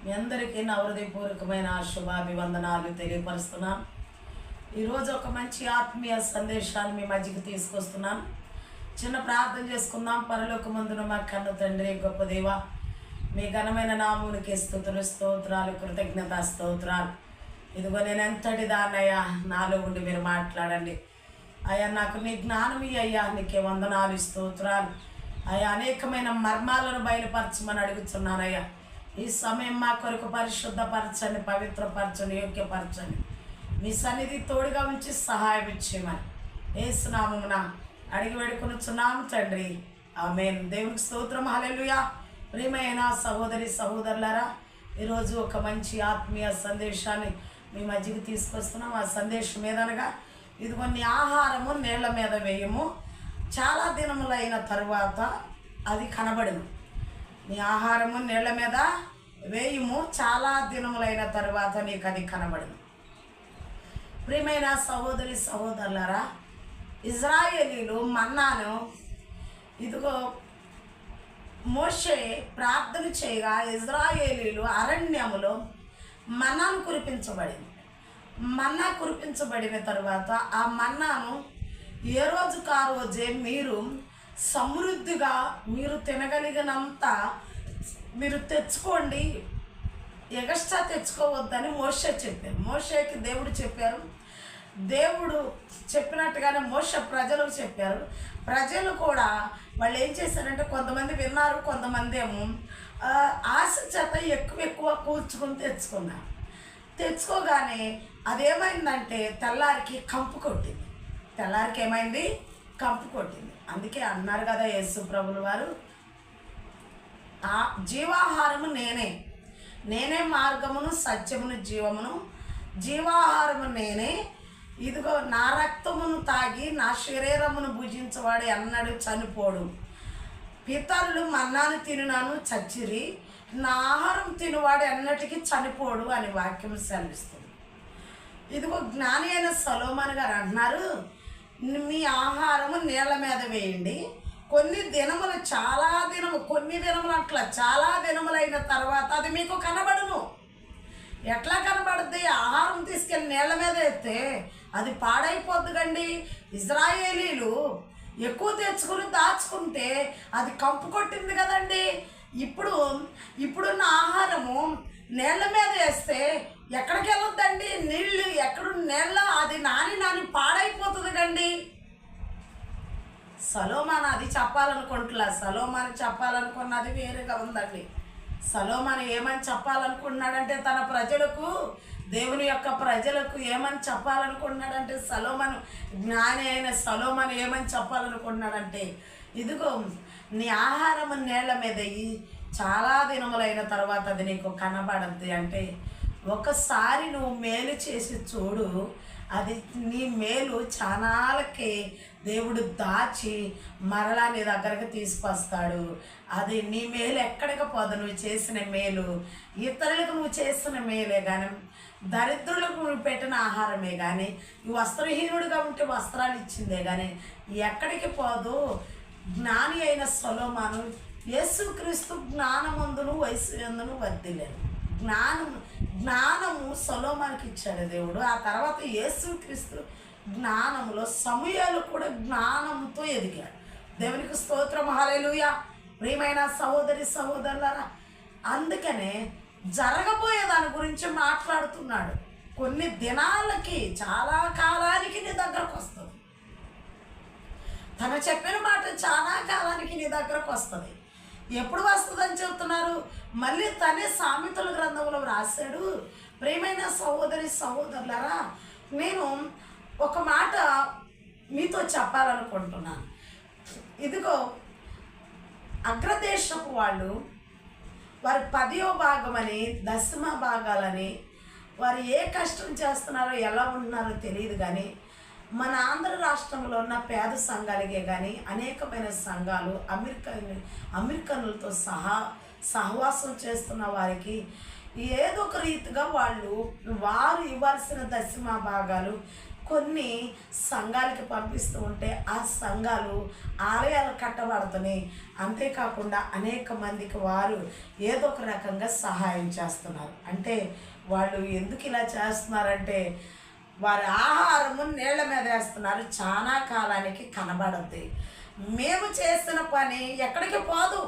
మీ అందరికీ నా హృదయపూర్వకమైన శుభాభివందనాలు తెలియపరుస్తున్నాను. ఈరోజు ఒక మంచి ఆత్మీయ సందేశాన్ని మీ మధ్యకి తీసుకొస్తున్నాను. చిన్న ప్రార్థన చేసుకుందాం. పరలోకమందున మా కన్ను తండ్రి, గొప్ప దేవ, మీ ఘనమైన నామమునికి స్తుతులు, స్తోత్రాలు, కృతజ్ఞతా స్తోత్రాలు. ఇదిగో నేను ఎంతటి దాన్నయ్యా, నాలో ఉండి మీరు మాట్లాడండి అయ్యా. నాకు నీ జ్ఞానం అయ్యా, నీకే వందనాలు, స్తోత్రాలు అయ్యా. అనేకమైన మర్మాలను బయలుపరచమని అడుగుతున్నానయ్యా. ఈ సమయం మా కొరకు పరిశుద్ధపరచండి, పవిత్రపరచండి, యోగ్యపరచండి. మీ సన్నిధి తోడుగా ఉంచి సహాయం ఇచ్చేయమని యేసు నామమున అడిగి వేడుకొనుచున్నాము తండ్రి, ఆమేన్. దేవునికి స్తోత్రం, హల్లెలూయా. ప్రియమైన సహోదరి సహోదరులారా, ఈరోజు ఒక మంచి ఆత్మీయ సందేశాన్ని మీ మధ్యకి తీసుకొస్తున్నాం. ఆ సందేశం ఏదనగా, ఇదిగో నీ ఆహారము నీళ్ల మీద వేయము, చాలా దినములైన తరువాత అది కనబడును. నీ ఆహారము నీళ్ల మీద వేయము, చాలా దినములైన తరువాత నీకు అది కనబడును. ప్రియమైన సహోదరి సహోదరులారా, ఇజ్రాయేలీలు మన్నాను ఇదిగో మోషే ప్రార్థన చేయగా ఇజ్రాయేలీలు అరణ్యములో మన్నాను కురిపించబడింది. మన్నా కురిపించబడిన తర్వాత ఆ మన్నాను ఏ రోజుకు ఆ రోజే మీరు సమృద్ధిగా మీరు తినగలిగినంత మీరు తెచ్చుకోండి, ఎగస్ట్రా తెచ్చుకోవద్దని మోషే చెప్పారు. మోషేకి దేవుడు చెప్పారు. దేవుడు చెప్పినట్టుగానే మోషే ప్రజలకు చెప్పారు. ప్రజలు కూడా వాళ్ళు ఏం చేశారంటే, కొంతమంది విన్నారు, కొంతమంది ఏమో ఆశ చేత ఎక్కువ కూర్చుకుని తెచ్చుకున్నారు. తెచ్చుకోగానే అదేమైందంటే తెల్లారికి కంపు కొట్టింది. తెల్లారికి ఏమైంది? కంపు కొట్టింది. అందుకే అన్నారు కదా యేసు ప్రభులు వారు, ఆ జీవాహారము నేనే మార్గమును సత్యమును జీవమును, జీవాహారము నేనే. ఇదిగో నా రక్తమును తాగి నా శరీరమును భుజించవాడు ఎన్నడూ చనిపోడు. పితరులు మన్నాను తిన్నాను చచ్చిరి, నా ఆహారం తినవాడు ఎన్నటికీ చనిపోడు అని వాక్యం సెలవిస్తుంది. ఇదిగో జ్ఞాని అయిన సొలొమోను గారు అంటున్నారు, మీ ఆహారము నీళ్ల మీద వేయండి, కొన్ని దినములు చాలా దినములైన తర్వాత అది మీకు కనబడును. ఎట్లా కనబడుద్ది? ఆహారం తీసుకెళ్ళి నీళ్ల మీద వేస్తే అది పాడైపోద్ది కండి. ఇజ్రాయేలీలు ఎక్కువ తెచ్చుకుని దాచుకుంటే అది కంపు కొట్టింది కదండి. ఇప్పుడున్న ఆహారము నీళ్ల మీద వేస్తే ఎక్కడికి వెళ్ళొద్దండి? నీళ్ళు నీళ్ళ అది నాని పాడైపోతుంది కండి. సొలొమోను అది చెప్పాలనుకుంటున్నా. సొలొమోను చెప్పాలనుకున్నది వేరేగా ఉందండి. సొలొమోను ఏమని చెప్పాలనుకున్నాడంటే, తన ప్రజలకు, దేవుని యొక్క ప్రజలకు ఏమని చెప్పాలనుకున్నాడంటే, జ్ఞాని అయిన సొలొమోను ఏమని చెప్పాలనుకున్నాడంటే, ఇదిగో నీ ఆహారము నీళ్ల మీద చాలా దినములైన తర్వాత అది నీకు కనబడద్ది. అంటే ఒకసారి నువ్వు మేలు చేసి చూడు, అది నీ మేలు చానాలకి దేవుడు దాచి మరలా నీ దగ్గరకు తీసుకొస్తాడు. అది నీ మేలు ఎక్కడికి పోదు. నువ్వు చేసిన మేలు ఇతరులకు నువ్వు చేసిన మేలే కానీ, దరిద్రులకు నువ్వు పెట్టిన ఆహారమే కానీ, వస్త్రహీనుడిగా ఉంటే వస్త్రాలు ఇచ్చిందే కానీ ఎక్కడికి పోదు. జ్ఞాని అయిన సొలొమోను యేసుక్రీస్తు జ్ఞానమందును వయసు ఎందును వర్ధిల్లాడు. జ్ఞానము సొలొమోనుకి ఇచ్చాడు దేవుడు. ఆ తర్వాత యేసుక్రీస్తు జ్ఞానములో సమూయేలు కూడా జ్ఞానంతో ఎదిగాడు. దేవునికి స్తోత్రం, హల్లెలూయా. ప్రియమైన సహోదరి సహోదరులారా, అందుకనే జరగబోయే దాని గురించి మాట్లాడుతున్నాడు. కొన్ని దినాలకి, చాలా కాలానికి నీ దగ్గరకు వస్తుంది. తను చెప్పిన మాట చాలా కాలానికి నీ దగ్గరకు వస్తుంది. ఎప్పుడు వస్తుందని చెప్తున్నారు? మళ్ళీ తనే సామెతల గ్రంథంలో రాశాడు. ప్రియమైన సహోదరి సహోదరులారా, నేను ఒక మాట మీతో చెప్పాలనుకుంటున్నాను. ఇదిగో అగ్రదేశపు వాళ్ళు వారి 10వ భాగమని, 10వ భాగాలని, వారు ఏ కష్టం చేస్తున్నారో ఎలా ఉంటున్నారో తెలియదు కానీ, మన ఆంధ్ర రాష్ట్రంలో ఉన్న పేద సంఘాలకే కానీ అనేకమైన సంఘాలు అమెరికన్లతో సహవాసం చేస్తున్న వారికి ఏదో ఒక రీతిగా వారు ఇవ్వాల్సిన 10వ భాగాలు కొన్ని సంఘాలకి పంపిస్తూ ఉంటే ఆ సంఘాలు ఆలయాలు కట్టబడుతున్నాయి. అంతేకాకుండా అనేక మందికి వారు ఏదో ఒక రకంగా సహాయం చేస్తున్నారు. అంటే వాళ్ళు ఎందుకు ఇలా చేస్తున్నారంటే వారి ఆహారము నీళ్ల మీద వేస్తున్నారు, చాలా కాలానికి కనబడుద్ది. మేము చేసిన పని ఎక్కడికి పోదు,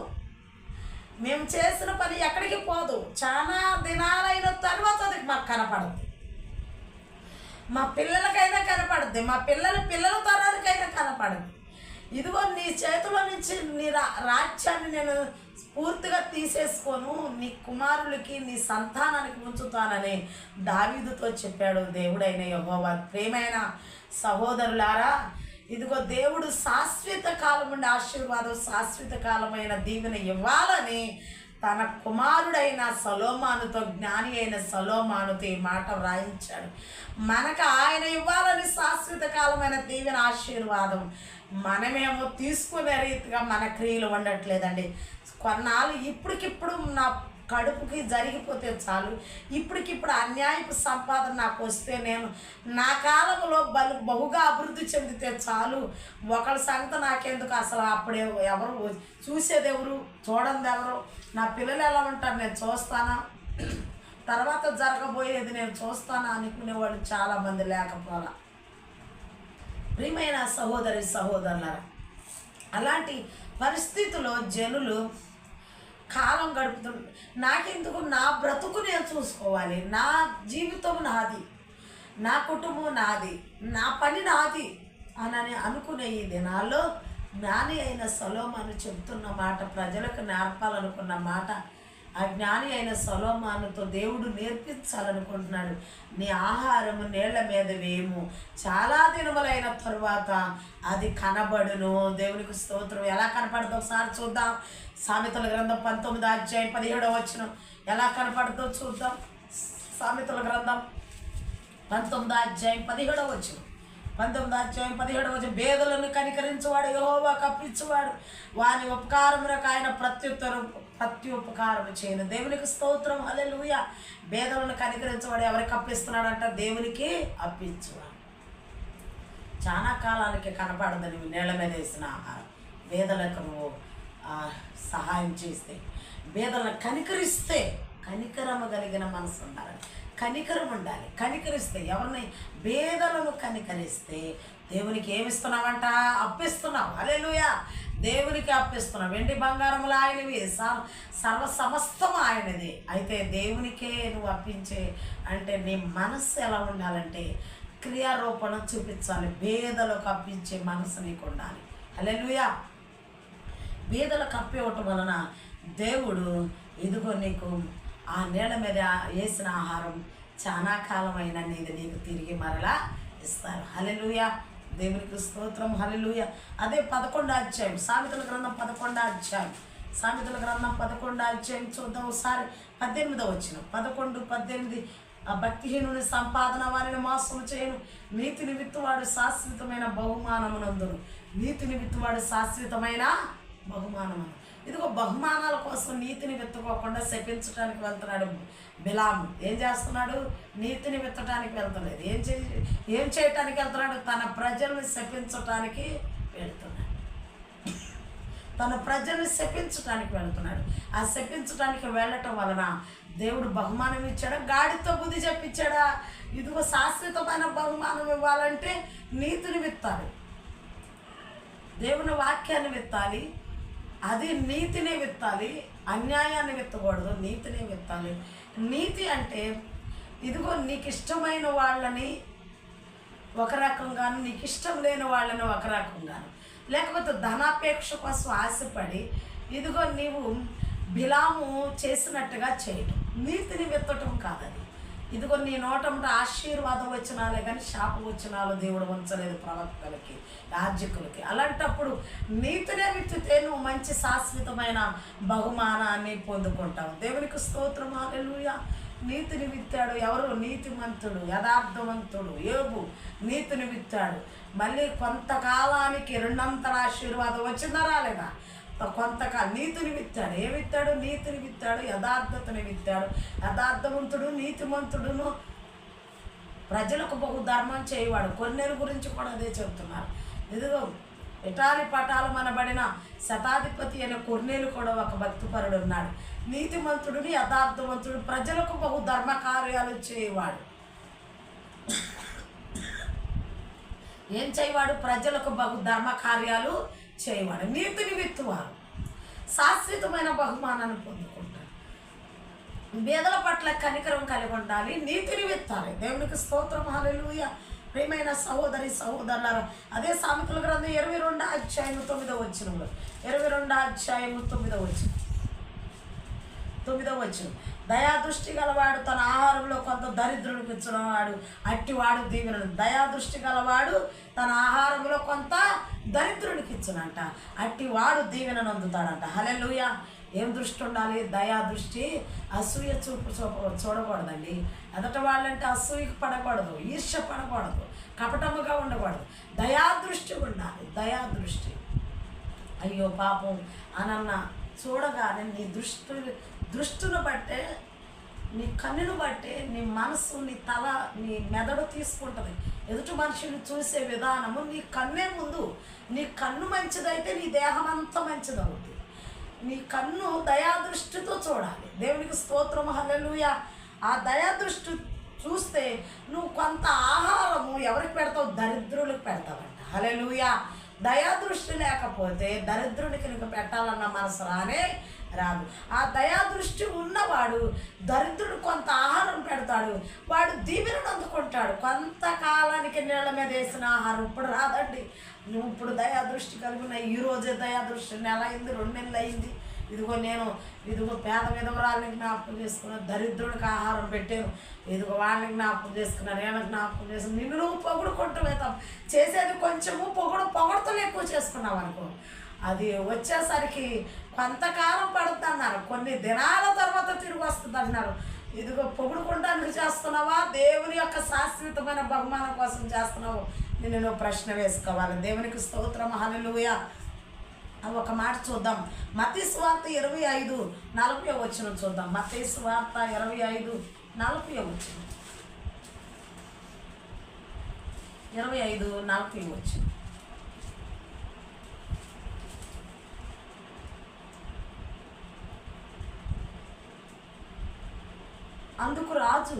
మేము చేసిన పని ఎక్కడికి పోదు, చాలా దినాలైన తర్వాత అది మాకు కనపడుద్ది. మా పిల్లలకైనా కనపడుద్ది, మా పిల్లల తరానికైనా కనపడుద్ది. ఇదిగో నీ చేతిలో నుంచి నీ రాజ్యాన్ని నేను పూర్తిగా తీసేసుకోను, నీ కుమారులకి నీ సంతానానికి ఉంచుతానని దావీదుతో చెప్పాడు దేవుడైన యెహోవా. ప్రియమైన సహోదరులారా, ఇదిగో దేవుడు శాశ్వత కాలం నుండి ఆశీర్వాదం, శాశ్వత కాలమైన దీవెన ఇవ్వాలని తన కుమారుడైన సొలొమోనుతో, జ్ఞాని అయిన సొలొమోనుతో ఈ మాట వ్రాయించాడు. మనకు ఆయన ఇవ్వాలని శాశ్వత కాలమైన దీవెన ఆశీర్వాదం మనమేమో తీసుకునే రీతిగా మన క్రియలు ఉండట్లేదండి. కొన్నాళ్ళు ఇప్పటికిప్పుడు నా కడుపుకి జరిగిపోతే చాలు, ఇప్పటికిప్పుడు అన్యాయపు సంపాదన నాకు వస్తే నేను నా కాలంలో బహుగా అభివృద్ధి చెందితే చాలు, ఒకళ్ళ సంగతి నాకెందుకు, అసలు అప్పుడు ఎవరు చూసేది ఎవరు, చూడండి ఎవరు, నా పిల్లలు ఎలా ఉంటారు నేను చూస్తానా, తర్వాత జరగబోయేది నేను చూస్తానా అనుకునేవాళ్ళు చాలామంది లేకపోలా. ప్రియమైన సహోదరులారా, అలాంటి పరిస్థితుల్లో జనులు కాలం గడుపుతుంది. నాకెందుకు, నా బ్రతుకు నేను చూసుకోవాలి, నా జీవితం నాది, నా కుటుంబం నాది, నా పని నాది అని అనుకునే ఈ దినాల్లో జ్ఞాని అయిన సొలొమోను చెబుతున్న మాట, ప్రజలకు నేర్పాలనుకున్న మాట, ఆ జ్ఞాని అయిన సొలొమోనుతో దేవుడు నేర్పించాలనుకుంటున్నాడు. నీ ఆహారము నీళ్ల మీద వేయము, చాలా దినములైన తరువాత అది కనబడును. దేవునికి స్తోత్రం. ఎలా కనపడుతుందో ఒకసారి చూద్దాం. సామెతల గ్రంథం 19వ అధ్యాయం 17వ వచనం ఎలా కనపడుతుందో చూద్దాం. సామెతల గ్రంథం 19వ అధ్యాయం 17వ వచనం. 19వ అధ్యాయం 17వ వచనం. బేదలను కనికరించువాడు యెహోవా కప్పించువాడు, వాని ఉపకారమునకు ఆయన ప్రత్యుపకారము చేయను. దేవునికి స్తోత్రం. హల్లెలూయా. బేదలను కనికరించువాడు ఎవరికి అప్పిస్తున్నాడంట? దేవునికి అప్పించువాడు. చాలా కాలానికి కనపడదని నీళ్ళ మీద వేసిన ఆహారం. బేదలకు నువ్వు సహాయం చేస్తే, బేదలను కనికరిస్తే, కనికరము కలిగిన మనసు ఉండాలి, కనికరం ఉండాలి. కనికరిస్తే, ఎవరిని బేదలను కనికరిస్తే దేవునికి ఏమిస్తున్నావంట? అప్పిస్తున్నావు. హల్లెలూయా. దేవునికి అప్పిస్తున్నావు. వెండి బంగారములు ఆయనవి, సర్వ సమస్తం ఆయనది. అయితే దేవునికే నువ్వు అప్పించే అంటే నీ మనస్సు ఎలా ఉండాలంటే క్రియారూపణ చూపించాలి. బేదలకు అప్పించే మనసు నీకు ఉండాలి. హల్లెలూయా. బీదలకు అప్పివ్వటం వలన దేవుడు ఇదిగో నీకు ఆ నీళ్ళ మీద వేసిన ఆహారం చాలా కాలమైన నీకు తిరిగి మరలా ఇస్తారు. హల్లెలూయా. దేవునికి స్తోత్రం. హల్లెలూయా. అదే 11వ అధ్యాయం, సామెతల గ్రంథం 11వ అధ్యాయం, సామెతల గ్రంథం 11వ అధ్యాయం చూద్దాం ఒకసారి. 18వ వచనం. 11, 18. ఆ భక్తిహీనుని సంపాదన వారిని మోసం చేయను, నీతిని విత్తువాడు శాశ్వతమైన బహుమానమునందును. నీతిని విత్తువాడు శాశ్వతమైన బహుమానము. ఇదిగో బహుమానాల కోసం నీతిని విత్తుకోకుండా శపించడానికి వెళ్తున్నాడు బిలాము. ఏం చేస్తున్నాడు? నీతిని విత్తడానికి వెళ్తలేదు. ఏం చేయటానికి వెళ్తున్నాడు? తన ప్రజల్ని శపించటానికి వెళ్తున్నాడు. తన ప్రజల్ని శపించటానికి వెళ్తున్నాడు. ఆ శపించటానికి వెళ్ళటం వలన దేవుడు బహుమానం ఇచ్చాడా? గాడితో బుద్ధి చెప్పించాడా? ఇదిగో శాశ్వతమైన బహుమానం ఇవ్వాలంటే నీతిని విత్తాలి, దేవుని వాక్యాన్ని విత్తాలి, అది నీతినే విత్తాలి, అన్యాయాన్ని విత్తకూడదు, నీతినే విత్తాలి. నీతి అంటే ఇదిగో నీకు ఇష్టమైన వాళ్ళని ఒక రకంగాను, నీకు ఇష్టం లేని వాళ్ళని ఒక రకంగాను, లేకపోతే ధనాపేక్ష కోసం ఆశపడి ఇదిగో నీవు బిలాము చేసినట్టుగా చేయటం నీతిని విత్తటం కాదని. ఇదిగో నీ నోటంట ఆశీర్వాదం వచ్చినాలే కానీ శాప వచ్చినాలు దేవుడు ఉంచలేదు ప్రవక్తలకి, యాజకులకి. అలాంటప్పుడు నీతినే విత్తితే నువ్వు మంచి శాశ్వతమైన బహుమానాన్ని పొందుకుంటావు. దేవునికి స్తోత్రం. హల్లెలూయా. నీతిని విత్తాడు ఎవరు? నీతిమంతుడు, యథార్థవంతుడు యోబు నీతిని విత్తాడు. మళ్ళీ కొంతకాలానికి రెండంతల ఆశీర్వాదం వచ్చిందా రాలేదా? కొంతకాలం నీతిని విత్తాడు. ఏ విత్తాడు? నీతిని విత్తాడు, యథార్థతని విత్తాడు. యథార్థవంతుడు నీతిమంతుడును ప్రజలకు బహు ధర్మం చేయవాడు. కొన్నేరు గురించి కూడా అదే చెబుతున్నారు. ఇదిగో ఇటాలి పటాలు మనబడిన శతాధిపతి అనే కొన్నేలు కూడా ఒక భక్తిపరుడు ఉన్నాడు. నీతిమంతుడిని యథార్థవంతుడు, ప్రజలకు బహు ధర్మ కార్యాలు చేయవాడు. ఏం చేయవాడు? ప్రజలకు బహు ధర్మ కార్యాలు చేయవాడు. నీతిని విత్తువారు శాశ్వతమైన బహుమానాన్ని పొందుకుంటారు. బేదల పట్ల కనికరం కలిగి ఉండాలి, నీతిని విత్తాలి. దేవునికి స్తోత్రం, హల్లెలూయా. ప్రియమైన సహోదరి సహోదరులారా, అదే సామెతల గ్రంథం 22:9 22:9 దయాదృష్టి గలవాడు తన ఆహారంలో కొంత దరిద్రునికి ఇచ్చినవాడు అట్టివాడు దీవెనను. దయాదృష్టి గలవాడు తన ఆహారంలో కొంత దరిద్రునికి ఇచ్చునంట, అట్టివాడు దీవెనను అందుతాడంట. హల్లెలూయా. ఏం దృష్టి ఉండాలి? దయా దృష్టి. అసూయ చూడకూడదండి. ఎదట వాళ్ళంటే అసూయకు పడకూడదు, ఈర్ష్య పడకూడదు, కపటముగా ఉండకూడదు. దయాదృష్టి ఉండాలి, దయాదృష్టి. అయ్యో పాపం అనన్న చూడగానే నీ దృష్టిని బట్టే, నీ కన్నును బట్టే నీ మనసు, నీ తల, నీ మెదడు తీసుకుంటుంది. ఎదుటి మనుషుని చూసే విధానము నీ కన్నే ముందు. నీ కన్ను మంచిదైతే నీ దేహం అంతా మంచిదవుతుంది. నీ కన్ను దయాదృష్టితో చూడాలి. దేవునికి స్తోత్రం, హల్లెలూయా. ఆ దయాదృష్టి చూస్తే నువ్వు కొంత ఆహారము ఎవరికి పెడతావు? దరిద్రులకు పెడతావంట. హల్లెలూయా. దయాదృష్టి లేకపోతే దరిద్రునికి నీకు పెట్టాలన్న మనసు రాదు. ఆ దయాదృష్టి ఉన్నవాడు దరిద్రుడు కొంత ఆహారం పెడతాడు, వాడు దీవెనను అందుకుంటాడు. కొంతకాలానికి నీళ్ళ మీద వేసిన ఆహారం ఇప్పుడు రాదండి. నువ్వు ఇప్పుడు దయాదృష్టి కలిగిన ఈరోజే దయాదృష్టి నెల అయింది, 2 నెలలు అయింది. ఇదిగో పేద విధవరాళ్ళని జ్ఞాపకం చేసుకున్నాను, దరిద్రుడికి ఆహారం పెట్టాను, ఇదిగో వాళ్ళని జ్ఞాపకం చేసుకున్నాను, వీళ్ళని జ్ఞాపకం చేసుకున్నాను. నిన్ను నువ్వు పొగుడుకుంటూ వెళ్తాం. చేసేది కొంచెము, పొగడుతలు ఎక్కువ చేసుకున్నావు అనుకో, అది వచ్చేసరికి కొంతకాలం పడుతుంది అన్నారు, కొన్ని దినాల తర్వాత తిరిగి వస్తుంది అన్నారు. ఇదిగో పొగుడుకుంటానికి చేస్తున్నావా, దేవుని యొక్క శాశ్వతమైన బహుమానం కోసం చేస్తున్నావు? నేను ప్రశ్న వేసుకోవాలి. దేవునికి స్తోత్రం, హల్లెలూయా. ఒక మాట చూద్దాం. మత్తయి సువార్త 25:40 చూద్దాం. మత్తయి సువార్త 25:40 25:40. అందుకు రాజు,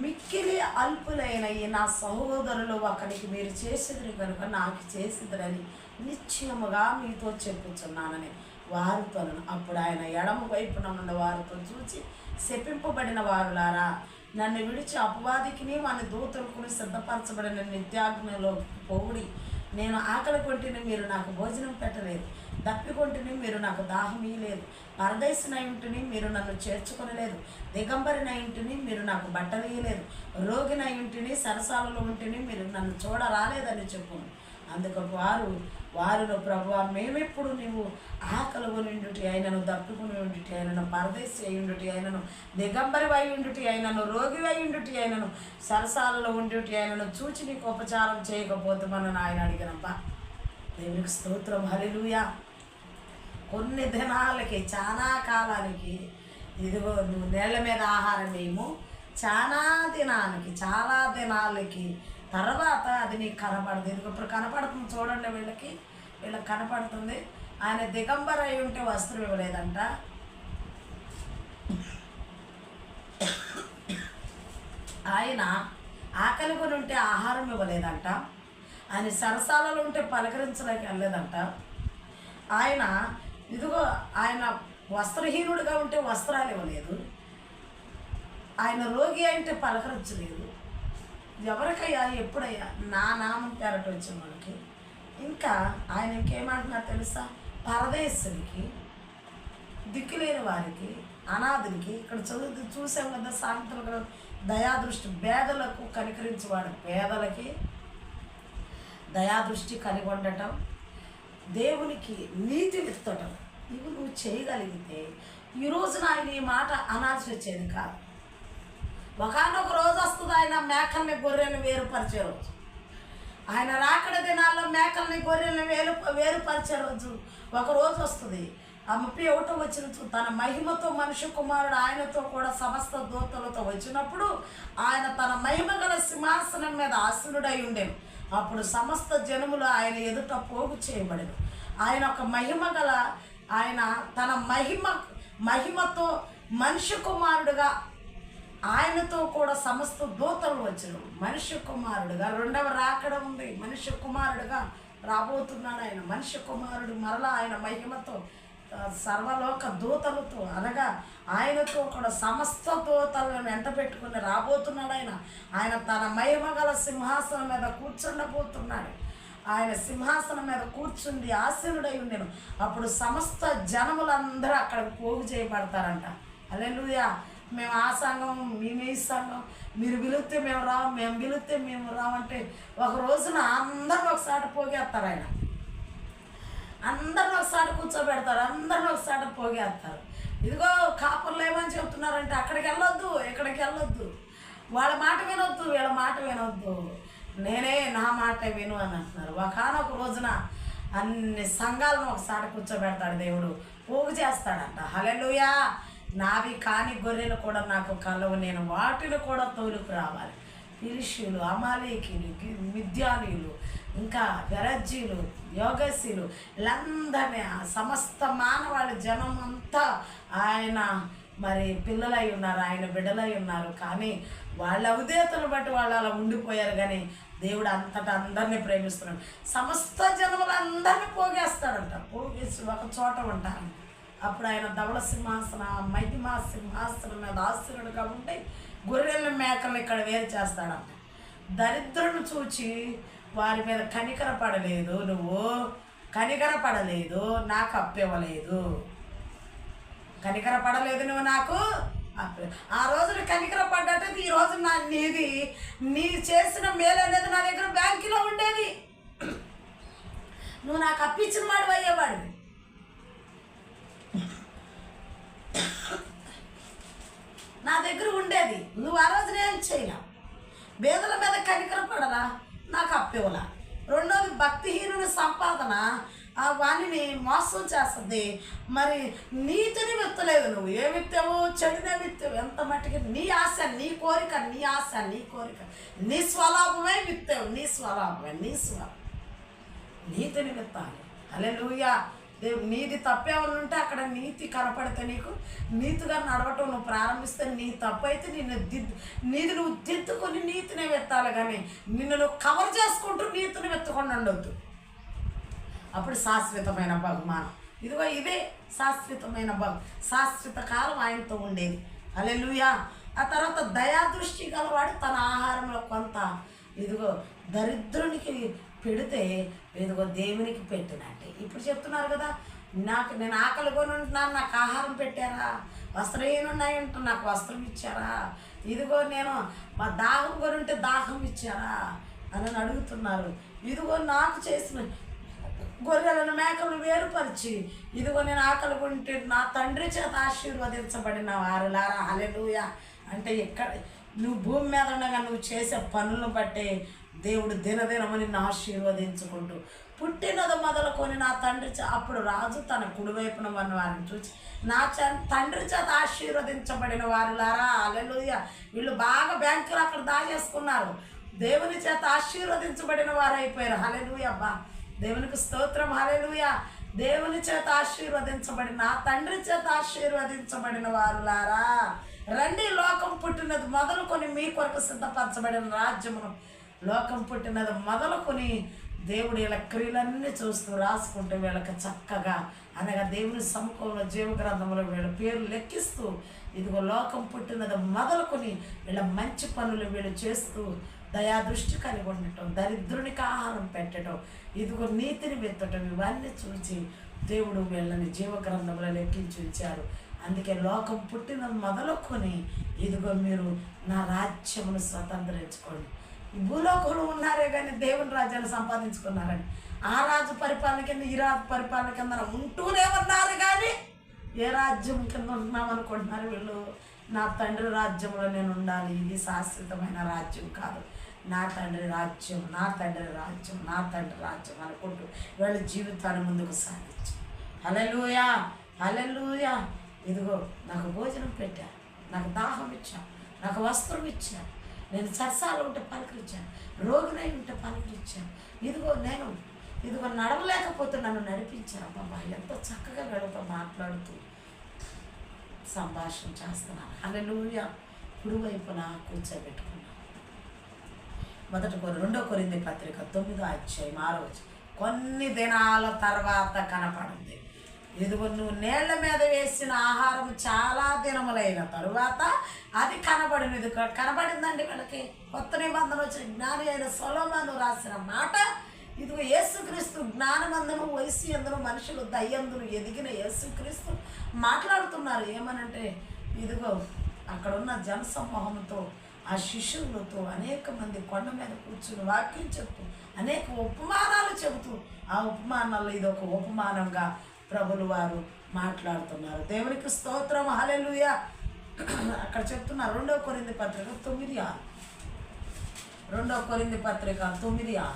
మిక్కిలి అల్పులైన ఈ నా సహోదరులు ఒకరికి మీరు చేసిద్దరు కనుక నాకు చేసిద్దరని నిశ్చయముగా మీతో చెప్పుచున్నానని వారితో. అప్పుడు ఆయన ఎడమ వైపున ఉన్న వారితో చూచి, శపింపబడిన వారులారా, నన్ను విడిచి అపవాదికిని వాని దూతలకుని సిద్ధపరచబడిన నిత్యాగ్నిలో పోవుడి. నేను ఆకలి కొంటిని మీరు నాకు భోజనం పెట్టలేదు, దప్పికొంటిని మీరు నాకు దాహం ఇయ్యలేదు, పరదేశినై ఉంటిని మీరు నన్ను చేర్చుకొనలేదు, దిగంబరినై ఉంటిని మీరు నాకు బట్టలు ఇయ్యలేదు, రోగినై ఉంటిని సరసాలలో ఉంటిని మీరు నన్ను చూడరాలేదని చెప్పు. అందుకు వారిలో ప్రభువా, మేమెప్పుడు నీవు ఆకలి ఉండుటి అయినను, దప్పుకుని ఉండుటి అయినను, పరదేశి అయి ఉండుటి అయినను, దిగంబరి అయి ఉండుటి అయినను, రోగి అయి ఉండుటి అయినను, సరసాలలో ఉండుటి అయినను చూచి నీకు ఉపచారం చేయకపోతామని ఆయన అడిగినప్ప. దేవునికి స్తోత్రం, హల్లెలూయా. కొన్ని దినాలకి, చాలా కాలానికి, ఇదిగో నువ్వు నేళ్ల మీద ఆహారం వేయము, చాలా దినాలకి తర్వాత అది నీకు కనపడదు. ఇది ఇప్పుడు కనపడుతుంది చూడండి, వీళ్ళకి కనపడుతుంది. ఆయన దిగంబర అయి ఉంటే వస్త్రం ఇవ్వలేదంట, ఆయన ఆకలి కొని ఉంటే ఆహారం ఇవ్వలేదంట, ఆయన సరసాలలో ఉంటే పలకరించలేక వెళ్ళలేదంట, ఆయన వస్త్రహీనుడిగా ఉంటే వస్త్రాలు ఇవ్వలేదు, ఆయన రోగి అంటే పలకరించలేదు. ఎవరికయ్యా, ఎప్పుడయ్యా? నా నామం పేరట వచ్చిన వాళ్ళకి. ఇంకా ఆయన ఇంకేమంటున్నారు తెలుసా? పరదేశునికి, దిక్కులేని వారికి, అనాథునికి. ఇక్కడ చూసాం కదా సామెతలు కదా, దయాదృష్టి. పేదలకు కనికరించేవాడు, పేదలకి దయాదృష్టి కలిగి ఉండటం, దేవునికి నీతి విత్తటం. ఇవి నువ్వు చేయగలిగితే ఈ రోజున ఆయన ఈ మాట అనాల్సి వచ్చేది కాదు. ఒకనొక రోజు వస్తుంది, ఆయన మేకల్ని గొర్రెల్ని వేరుపరిచే రోజు. ఆయన రాకడ దినాల్లో మేకల్ని గొర్రెల్ని వేరుపరిచే రోజు ఒక రోజు వస్తుంది. ఆ 31వ వచనం, తన మహిమతో మనుష్య కుమారుడు ఆయనతో కూడా సమస్త దూతలతో వచ్చినప్పుడు ఆయన తన మహిమ గల సింహాసనం మీద ఆసీనుడై ఉండెను. అప్పుడు సమస్త జనములు ఆయన ఎదుట పోగు చేయబడెను. ఆయన ఒక మహిమ గల, ఆయన తన మహిమతో మనుష్య కుమారుడుగా ఆయనతో కూడా సమస్త దూతలు వచ్చారు. మనుష్య కుమారుడుగా రెండవ రాకడ ఉంది. మనుష్య కుమారుడుగా రాబోతున్నాడు ఆయన. మనుష్య కుమారుడు మరలా ఆయన మహిమతో సర్వలోక దూతలతో అనగా ఆయనతో కూడా సమస్త దూతలను వెంట పెట్టుకుని రాబోతున్నాడు ఆయన. ఆయన తన మహిమ గల సింహాసనం మీద కూర్చుండబోతున్నాడు. ఆయన సింహాసనం మీద కూర్చుండి ఆసీనుడై ఉండెను. అప్పుడు సమస్త జనములందరూ అక్కడ పోగు చేయబడతారంట. హల్లెలూయా. మేము ఆ సంఘం, మేము ఈ సంఘం, మీరు పిలిస్తే మేము రాము, మేము పిలిస్తే మేము రామంటే ఒక రోజున అందరూ ఒకసారి పోగేస్తారు ఆయన. అందరిని ఒకసారి కూర్చోబెడతారు, అందరిని ఒకసారి పోగేస్తారు. ఇదిగో కాపుర్లు ఏమని చెప్తున్నారంటే అక్కడికి వెళ్ళొద్దు, ఇక్కడికి వెళ్ళొద్దు, వాళ్ళ మాట వినొద్దు, వీళ్ళ మాట వినొద్దు, నేనే నా మాట విను అని అంటున్నారు. ఒకనొక రోజున అన్ని సంఘాలను ఒకసారి కూర్చోబెడతాడు దేవుడు, పోగు చేస్తాడంట. హల్లెలూయా. నావి కాని గొర్రెలు కూడా నాకు కలవు, నేను వాటిని కూడా తోలుకు రావాలి. ఫిలిష్యులు, అమాలేకీలు, మిద్యానీయులు, ఇంకా గెరజ్జీలు, యోగశీలు, వీళ్ళందరినీ సమస్త మానవాళి జనం అంతా ఆయన మరి పిల్లలై ఉన్నారు, ఆయన బిడ్డలై ఉన్నారు. కానీ వాళ్ళ ఉదేతను బట్టి వాళ్ళు అలా ఉండిపోయారు. కానీ దేవుడు అంతటా అందరినీ ప్రేమిస్తున్నాడు. సమస్త జనములందరినీ పోగేస్తాడంట. పోగేసి ఒక చోట ఉంటారంట. అప్పుడు ఆయన ధవళ సింహాసన మహిమా సింహాసనం మీద ఆసీనుడుగా ఉంటే గొర్రెల మేకలను ఇక్కడ వేరు చేస్తాడంట. దరిద్రులను చూచి వారి మీద కనికర పడలేదు, నువ్వు కనికర పడలేదు, నాకు అప్పివ్వలేదు, కనికర పడలేదు నువ్వు నాకు. ఆ రోజున కనికర పడ్డట్టు ఈ రోజు నీది, నీ చేసిన మేలు అనేది నా దగ్గర బ్యాంకులో ఉండేది, నువ్వు నాకు అప్పించిన వాడు అయ్యేవాడివి. నా దగ్గర ఉండేది, నువ్వు ఆ రోజున ఏం చేయలేవు. పేదల మీద కనికర పడలా, నాకు అప్పివ్వలా. రెండోది భక్తిహీనుని సంపాదన వాణిని మోసం చేస్తుంది. మరి నీతిని విత్తలేదు, నువ్వు ఏ విత్తావు, చెడునే విత్తావు. ఎంత మట్టికి నీ ఆశ, నీ కోరిక, నీ ఆశ, నీ కోరిక, నీ స్వలాభమే విత్తావు, నీ స్వలాభమే, నీ నీతిని విత్తాలి. హల్లెలూయా. నీది తప్పేమన్నా ఉంటే అక్కడ నీతి కనపడితే నీకు నీతిగా నడవటం నువ్వు ప్రారంభిస్తే, నీ తప్పు అయితే నీది నువ్వు దిద్దుకొని నీతిని వెత్తాలి. కానీ నిన్ను నువ్వు కవర్ చేసుకుంటూ నీతిని వెతుకొని ఉండొద్దు. అప్పుడు శాశ్వతమైన బహుమానం. ఇదిగో ఇదే శాశ్వతమైన శాశ్వత కాలం ఆయనతో ఉండేది. హల్లెలూయా. ఆ తర్వాత దయాదృష్టి గలవాడు తన ఆహారంలో కొంత ఇదిగో దరిద్రునికి పెడితే ఇదిగో దేవునికి పెట్టినట్టే. ఇప్పుడు చెప్తున్నారు కదా, నేను ఆకలి కొని ఉంటున్నాను, నాకు ఆహారం పెట్టారా, వస్త్రహీనున్నాయంటూ నాకు వస్త్రం ఇచ్చారా, ఇదిగో నేను మా దాహం కొని ఉంటే దాహం ఇచ్చారా అని అడుగుతున్నారు. ఇదిగో నాకు చేసిన గొర్రెలను మేకలను వేరుపరిచి ఇదిగో నేను ఆకలి కొంటే నా తండ్రి చేత ఆశీర్వదించబడిన వారులారా. హల్లెలూయా. అంటే ఎక్కడ నువ్వు భూమి మీద ఉండగా నువ్వు చేసే పనులను బట్టే దేవుడు దినదినము నిన్ను ఆశీర్వదించుకుంటూ పుట్టినది మొదలుకొని నా తండ్రి అప్పుడు రాజు తన కుడివైపున ఉన్న వారిని చూసి నా తండ్రి చేత ఆశీర్వదించబడిన వారులారా. హల్లెలూయా. వీళ్ళు బాగా బ్యాంకులు అక్కడ దాచేసుకున్నారు, దేవుని చేత ఆశీర్వదించబడిన వారు అయిపోయారు. హల్లెలూయా. అబ్బా దేవునికి స్తోత్రం. హల్లెలూయా. దేవుని చేత ఆశీర్వదించబడిన నా తండ్రి చేత ఆశీర్వదించబడిన వారులారా, రండి లోకం పుట్టినది మొదలుకొని మీ కొరకు సిద్ధపరచబడిన రాజ్యమును. లోకం పుట్టినది మొదలుకొని దేవుడు వీళ్ళ క్రియలన్నీ చూస్తూ రాసుకుంటూ వీళ్ళకి చక్కగా అనగా దేవుని సముఖంలో జీవగ్రంథంలో వీళ్ళ పేర్లు లెక్కిస్తూ ఇదిగో లోకం పుట్టినది మొదలుకొని వీళ్ళ మంచి పనులు వీళ్ళు చేస్తూ దయాదృష్టి కలిగి ఉండటం, దరిద్రునికి ఆహారం పెట్టడం, ఇదిగో నీతిని వెత్తటం, ఇవన్నీ చూసి దేవుడు వీళ్ళని జీవగ్రంథంలో లెక్కించి ఉంచారు. అందుకే లోకం పుట్టిన మొదలుకొని ఇదిగో మీరు నా రాజ్యమును స్వతంత్రించుకోండి. భూలోకంలో ఉన్నారే కానీ దేవుని రాజ్యాన్ని సంపాదించుకున్నారని ఆ రాజు పరిపాలన కింద ఈ రాజు పరిపాలన కింద ఉంటూనే ఉన్నారు. కానీ ఏ రాజ్యం కింద ఉంటున్నాం అనుకుంటున్నారు వీళ్ళు. నా తండ్రి రాజ్యంలో నేను ఉండాలి, ఇది శాశ్వతమైన రాజ్యం కాదు, నా తండ్రి రాజ్యం, నా తండ్రి రాజ్యం, నా తండ్రి రాజ్యం అనుకుంటూ వీళ్ళ జీవితాన్ని ముందుకు సాగించు. హల్లెలూయా. హల్లెలూయా. ఇదిగో నాకు భోజనం పెట్టా, నాకు దాహం ఇచ్చా, నాకు వస్త్రం ఇచ్చా, నేను సరసాలు ఉంటే పలకరించాను, రోగినై ఉంటే పలకరించాను. ఇదిగో నడవలేకపోతే నన్ను నడిపించారు. బాబా ఎంత చక్కగా గడుపుతో మాట్లాడుతూ సంభాషణ చేస్తున్నాను. హల్లెలూయా. కుడివైపున కూర్చోబెట్టుకున్నాను. 2 కొరింథీ పత్రిక 9వ అధ్యాయం 6వ వచనం. కొన్ని దినాల తర్వాత కనపడింది. ఇదిగో నువ్వు నీళ్ల మీద వేసిన ఆహారం చాలా దినములైన తరువాత అది కనబడినది. కనబడిందండి వీళ్ళకి. కొత్త నిబంధన వచ్చిన జ్ఞాని అయిన సొలొమోను రాసిన మాట. ఇదిగో యేసుక్రీస్తు జ్ఞానమందును వయసు ఎందును మనుషులు దయ్యందును ఎదిగిన యేసుక్రీస్తు మాట్లాడుతున్నారు. ఏమనంటే ఇదిగో అక్కడ ఉన్న జనసమూహంతో ఆ శిష్యులతో అనేక మంది కొండ మీద కూర్చుని వాక్యం చెప్తూ అనేక ఉపమానాలు చెబుతూ ఆ ఉపమానాల్లో ఇది ఒక ఉపమానంగా ప్రభులు వారు మాట్లాడుతున్నారు. దేవునికి స్తోత్రం. హల్లెలూయా. అక్కడ చెప్తున్నారు 2 కొరింథీ పత్రిక 9:6. 2 కొరింథీ పత్రిక 9:6.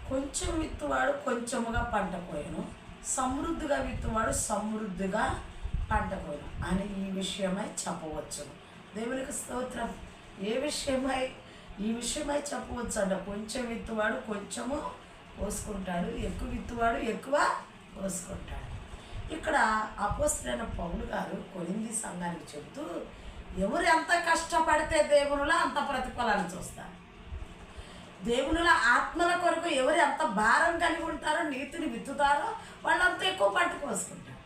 కొంచెం విత్తువాడు కొంచెముగా పంట కోయను, సమృద్ధిగా విత్తువాడు సమృద్ధిగా పంట కోయను అని ఈ విషయమై చెప్పవచ్చును. దేవునికి స్తోత్రం. ఈ విషయమై చెప్పవచ్చు అంట. కొంచెం విత్తువాడు కొంచెము పోసుకుంటాడు, ఎక్కువ విత్తువాడు ఎక్కువ పోసుకుంటాడు. ఇక్కడ అపోస్తలుడైన పౌలు గారు కొరింథీ సంఘానికి చెబుతూ ఎవరు ఎంత కష్టపడితే దేవునిలో అంత ప్రతిఫలాన్ని చూస్తారు. దేవునుల ఆత్మల కొరకు ఎవరు ఎంత భారం కలిగి ఉంటారో, నీతిని విత్తుతారో వాళ్ళంత ఎక్కువ పంట కోసుకుంటారు.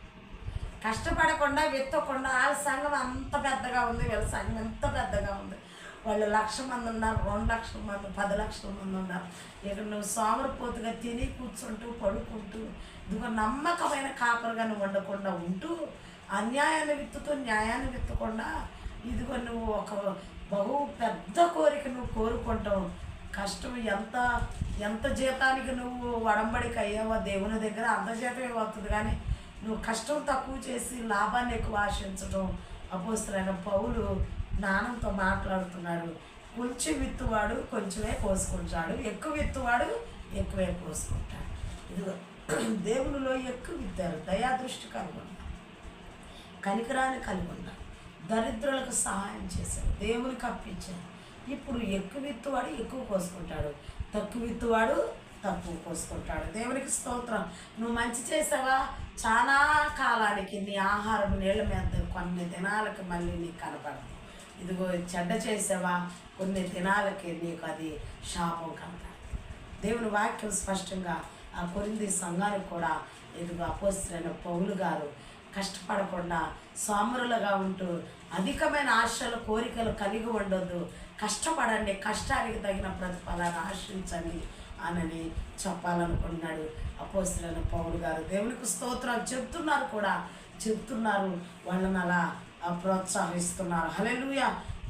కష్టపడకుండా విత్తకుండా వాళ్ళ సంఘం అంత పెద్దగా ఉంది, వీళ్ళ సంఘం ఎంత పెద్దగా ఉంది. వాళ్ళు 1,00,000 మంది ఉన్నారు, 2,00,000 మంది, 10,00,000 మంది ఉన్నారు. ఇక్కడ నువ్వు సోమరిపోతుగా తిని కూర్చుంటూ పడుకుంటూ ఇదిగో నమ్మకమైన కాపరుగా నువ్వు ఉండకుండా ఉంటూ అన్యాయాన్ని విత్తుతూ న్యాయాన్ని విత్తకుండా ఇదిగో నువ్వు ఒక బహు పెద్ద కోరిక నువ్వు కోరుకుంటావు. కష్టం ఎంత జీతానికి నువ్వు వడంబడికి అయ్యావో దేవుని దగ్గర అంత జీతమే వస్తుంది. కానీ నువ్వు కష్టం తక్కువ చేసి లాభాన్ని ఎక్కువ ఆశించడం. అపోస్తలుడైన పౌలు జ్ఞానంతో మాట్లాడుతున్నాడు. కొంచెం విత్తువాడు కొంచెమే కోసుకుంటాడు, ఎక్కువ విత్తువాడు ఎక్కువే కోసుకుంటాడు. ఇదిగో దేవునిలో ఎక్కువ విత్తారు. దయాదృష్టి కలిగి ఉన్నారు, కనికరాన్ని కలిగి ఉన్నారు, దరిద్రులకు సహాయం చేశారు, దేవునికి అప్పించారు. ఇప్పుడు ఎక్కువ విత్తువాడు ఎక్కువ కోసుకుంటాడు, తక్కువ విత్తువాడు తక్కువ కోసుకుంటాడు. దేవునికి స్తోత్రం. నువ్వు మంచి చేసావా, చాలా కాలానికి నీ ఆహారం నీళ్ళ మీద కొన్ని దినాలకి మళ్ళీ నీకు కనపడదు. ఇదిగో చెడ్డ చేసావా, కొన్ని దినాలకి నీకు అది శాపం కనపడదు. దేవుని వాక్యం స్పష్టంగా ఆ కొరింథీ సంఘానికి కూడా ఇదిగో అపోస్తలుడైన పౌలు గారు కష్టపడకుండా సోమరులుగా ఉంటూ అధికమైన ఆశలు కోరికలు కలిగి ఉండొద్దు, కష్టపడండి, కష్టానికి తగిన ప్రతిఫలాన్ని ఆశించండి అని చెప్పాలనుకున్నాడు అపోస్తలుడైన పౌలు గారు. దేవునికి స్తోత్రాలు చెప్తున్నారు వాళ్ళని అలా ప్రోత్సహిస్తున్నారు. హల్లెలూయా.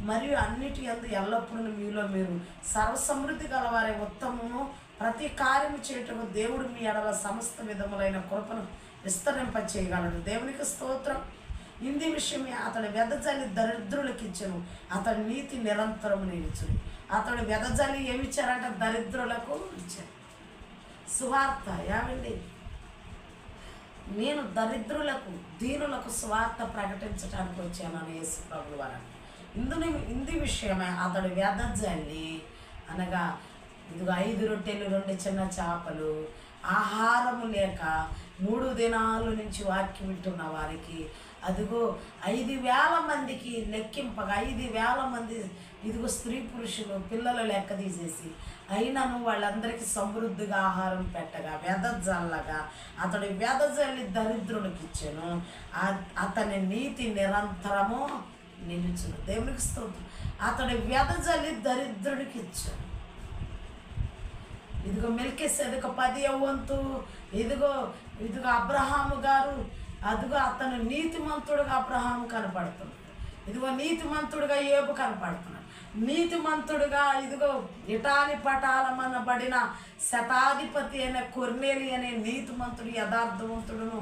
మరియు అన్నిటి యందు ఎల్లప్పుడూ మీలో మీరు సర్వసమృద్ధి గలవారే ఉత్తమము ప్రతి కార్యము చేయటము దేవుడు మీ ఎడల సమస్త విధములైన కృపను విస్తరింప చేయగలడు. దేవునికి స్తోత్రం. ఇంది విషయమే అతడు వెదజల్లి దరిద్రులకు ఇచ్చెను, అతడి నీతి నిరంతరము నిలిచును. అతడు వెదజల్లి ఏమి ఇచ్చారంటే దరిద్రులకు ఇచ్చారు. సువార్త ఏమండి, నేను దరిద్రులకు దీనులకు సువార్త ప్రకటించడానికి వచ్చానని యేసు ప్రభువు వారు. ఇంది విషయమే అతడు వెదజల్లి అనగా ఇదిగో 5 రొట్టెలు 2 చిన్న చేపలు ఆహారము లేక 3 దినాల నుంచి వాక్యం వింటున్న వారికి అదిగో 5,000 మందికి లెక్కింపగా 5,000 మంది ఇదిగో స్త్రీ పురుషులు పిల్లలు లెక్క తీసేసి అయినను వాళ్ళందరికీ సమృద్ధిగా ఆహారం పెట్టగా వెదజల్లగా అతడు వెదజల్లి దరిద్రునికి ఇచ్చాను, అతని నీతి నిరంతరము నిలుచును. దేవునికి స్తోత్రం. అతడు వెదజల్లి దరిద్రునికి ఇచ్చాను. ఇదిగో మెల్కీసెదెకు 10వ వంతు. ఇదిగో అబ్రహాము గారు అదిగో అతను నీతిమంతుడుగా అబ్రహాము కనపడుతున్నాడు. ఇదిగో నీతిమంతుడుగా యోబు కనపడుతున్నాడు. నీతిమంతుడుగా ఇదిగో ఇటాలి పటాలమనబడిన శతాధిపతి అయిన కొర్నేలి అనే నీతిమంతుడు యథార్థవంతుడును